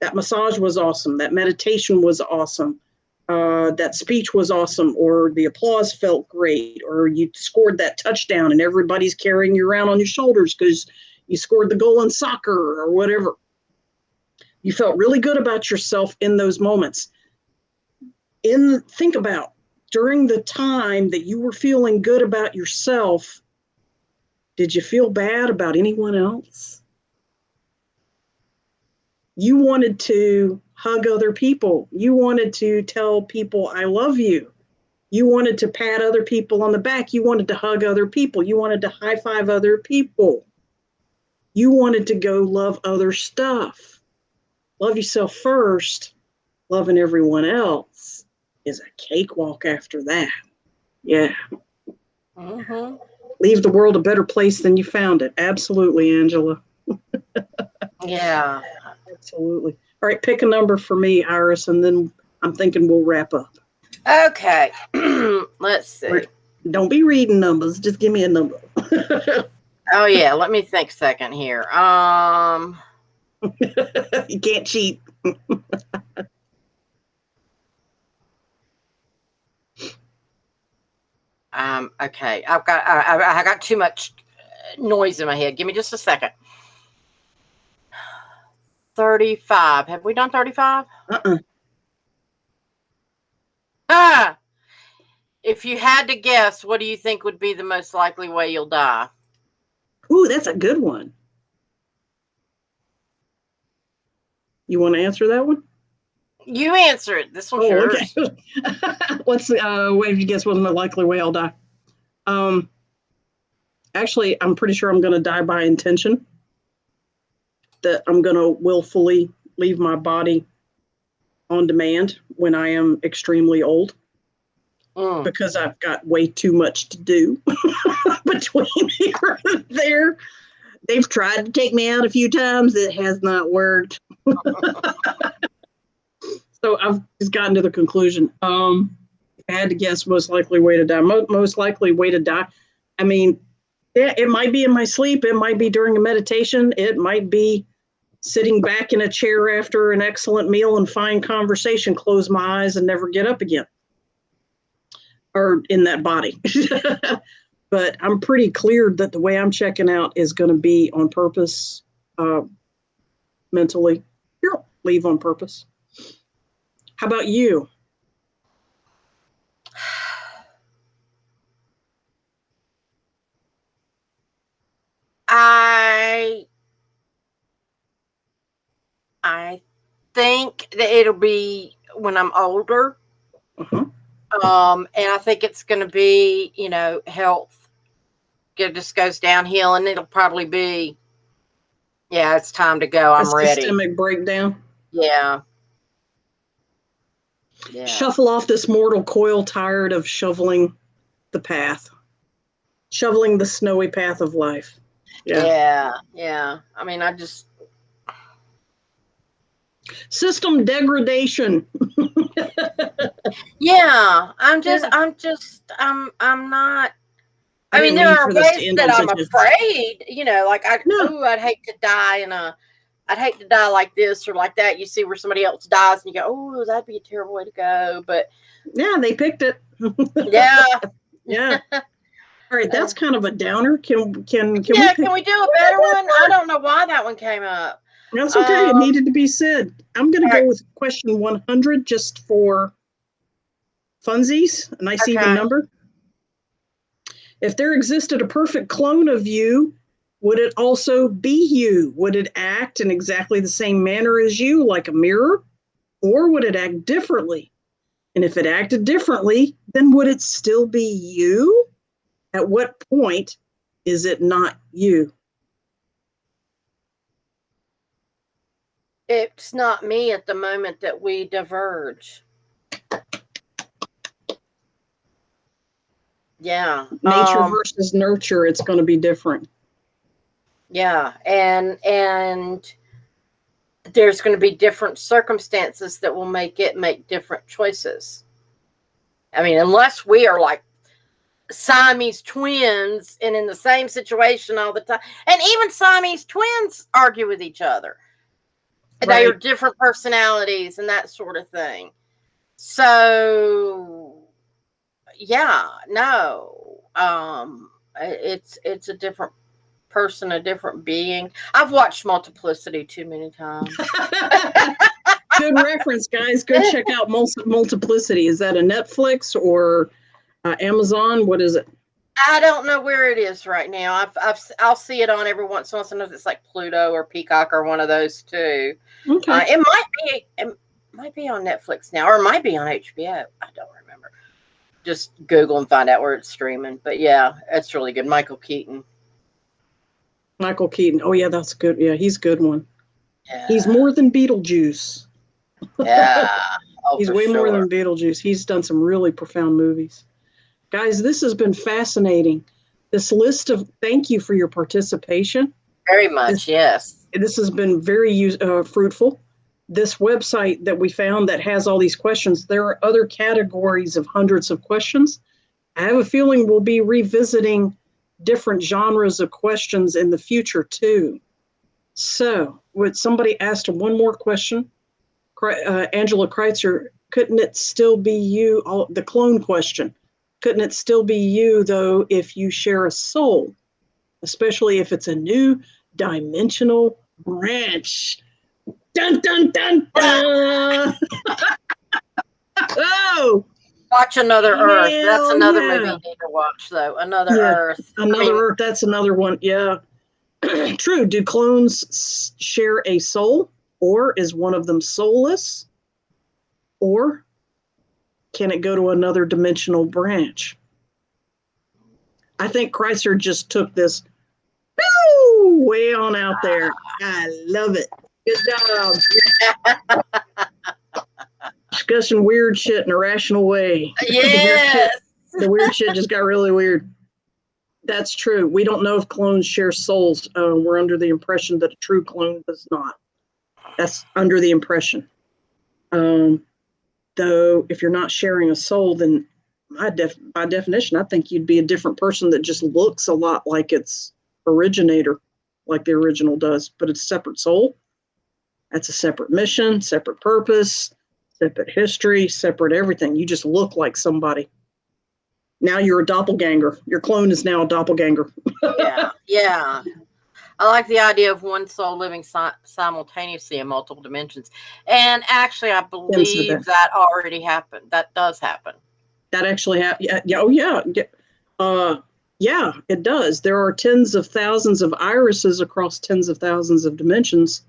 That massage was awesome. That meditation was awesome. That speech was awesome, or the applause felt great, or you scored that touchdown and everybody's carrying you around on your shoulders because you scored the goal in soccer or whatever. You felt really good about yourself in those moments. Think about during the time that you were feeling good about yourself, did you feel bad about anyone else? You wanted to hug other people. You wanted to tell people, I love you. You wanted to pat other people on the back. You wanted to hug other people. You wanted to high five other people. You wanted to go love other stuff. Love yourself first. Loving everyone else is a cakewalk after that. Yeah. Mm-hmm. Leave the world a better place than you found it. Absolutely, Angela. Yeah. Absolutely. All right, pick a number for me, Iris, and then I'm thinking we'll wrap up. Okay. Let's see. Don't be reading numbers. Just give me a number. Oh yeah, let me think a second here. You can't cheat. Okay. I got too much noise in my head. Give me just a second. 35. Have we done 35? Ah! If you had to guess, what do you think would be the most likely way you'll die? Ooh, that's a good one. You want to answer that one? You answer it. This one's yours. Okay. What's if you guess what's the likely way I'll die? Actually, I'm pretty sure I'm going to die by intention. That I'm going to willfully leave my body on demand when I am extremely old. Because I've got way too much to do between here and there. They've tried to take me out a few times. It has not worked. So I've just gotten to the conclusion. I had to guess most likely way to die. Most likely way to die. I mean, yeah, it might be in my sleep. It might be during a meditation. It might be sitting back in a chair after an excellent meal and fine conversation, close my eyes and never get up again. Or in that body. But I'm pretty clear that the way I'm checking out is going to be on purpose, mentally. Here, leave on purpose. How about you? I think that it'll be when I'm older. Uh-huh. And I think it's going to be, health. It just goes downhill, and it'll probably be, it's time to go. I'm ready. Systemic breakdown. Yeah. Shuffle off this mortal coil, tired of shoveling the path, shoveling the snowy path of life. Yeah. I mean, system degradation. Yeah, I'm not. I mean, there are ways that I'm afraid, I'd hate to die I'd hate to die like this or like that. You see where somebody else dies and you go, oh, that'd be a terrible way to go. But yeah, they picked it. Yeah. Yeah. All right, that's kind of a downer. Can we do a better one? I don't know why that one came up. That's okay. It needed to be said. I'm going to go with question 100 just for funsies, a nice even number. If there existed a perfect clone of you, would it also be you? Would it act in exactly the same manner as you, like a mirror? Or would it act differently? And if it acted differently, then would it still be you? At what point Is it not you? It's not me at the moment that we diverge. Yeah. Nature versus nurture, it's going to be different. Yeah. And there's going to be different circumstances that will make different choices. I mean, unless we are like Siamese twins and in the same situation all the time. And even Siamese twins argue with each other. Right. They are different personalities and that sort of thing. So, yeah, no. It's a different person, a different being. I've watched Multiplicity too many times. Good reference, guys. Go check out Multiplicity. Is that a Netflix or Amazon? What is it? I don't know where it is right now. I'll see it on every once in a while. Sometimes it's like Pluto or Peacock or one of those two. Okay. It might be on Netflix now, or it might be on HBO. I don't remember. Just Google and find out where it's streaming. But yeah, it's really good. Michael Keaton. Oh yeah, that's good. Yeah, he's a good one. Yeah. He's more than Beetlejuice. Yeah. Oh, he's way more than Beetlejuice. He's done some really profound movies. Guys, this has been fascinating. This list of, thank you for your participation. Very much, yes. This has been very fruitful. This website that we found that has all these questions, there are other categories of hundreds of questions. I have a feeling we'll be revisiting different genres of questions in the future too. So, would somebody asked one more question? Angela Kreitzer, couldn't it still be you? The clone question. Couldn't it still be you, though, if you share a soul, especially if it's a new dimensional branch? Dun, dun, dun, dun. Oh! Watch Another Earth. That's another movie you need to watch, though. Another Earth. Earth. That's another one. Yeah. True. Do clones share a soul, or is one of them soulless? Or can it go to another dimensional branch? I think Kreitzer just took this way on out there. I love it. Good job. Discussing weird shit in a rational way. Yes. The weird shit just got really weird. That's true. We don't know if clones share souls. We're under the impression that a true clone does not. That's under the impression. Though, if you're not sharing a soul, then by definition, I think you'd be a different person that just looks a lot like its originator, like the original does, but it's a separate soul. That's a separate mission, separate purpose, separate history, separate everything. You just look like somebody. Now you're a doppelganger. Your clone is now a doppelganger. Yeah. I like the idea of one soul living simultaneously in multiple dimensions. And actually, I believe that already happened. That does happen. That actually happened. Yeah, it does. There are tens of thousands of irises across tens of thousands of dimensions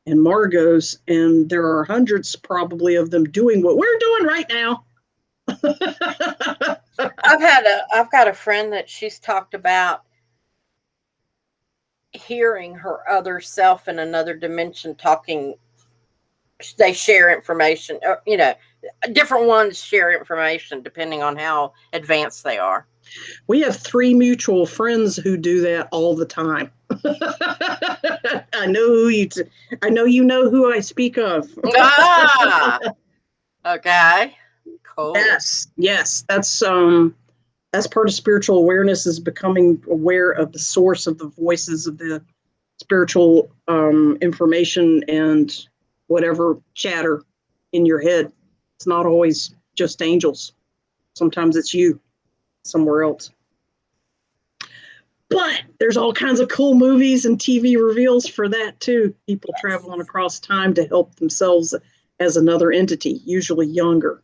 and Margos, and there are hundreds probably of them doing what we're doing right now. I've got a friend that she's talked about hearing her other self in another dimension talking. They share information, different ones share information depending on how advanced they are. We have 3 mutual friends who do that all the time. I know you know who I speak of. Okay. Cool. Yes. That's part of spiritual awareness, is becoming aware of the source of the voices of the spiritual information and whatever chatter in your head. It's not always just angels. Sometimes it's you somewhere else. But there's all kinds of cool movies and TV reveals for that too. People traveling across time to help themselves as another entity, usually younger.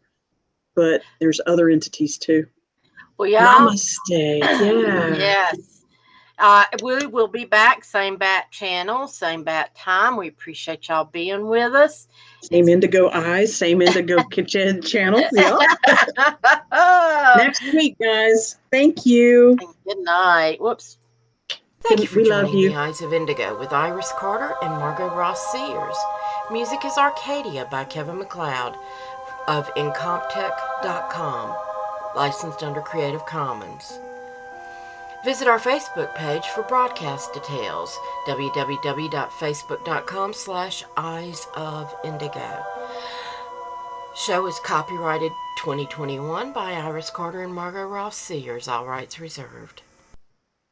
But there's other entities too. Well, yeah. Namaste. Yeah. Yes. We will be back. Same bat channel, same bat time. We appreciate y'all being with us. Same indigo eyes, same indigo kitchen channel. Yeah. Next week, guys. Thank you. Good night. Whoops. Thank you for We love joining you. The Eyes of Indigo with Iris Carter and Margot Ross Sears. Music is Arcadia by Kevin MacLeod of Incomptech.com, licensed under Creative Commons. Visit our Facebook page for broadcast details, www.facebook.com/Eyes of Indigo. Show is copyrighted 2021 by Iris Carter and Margot Ross Sears, all rights reserved.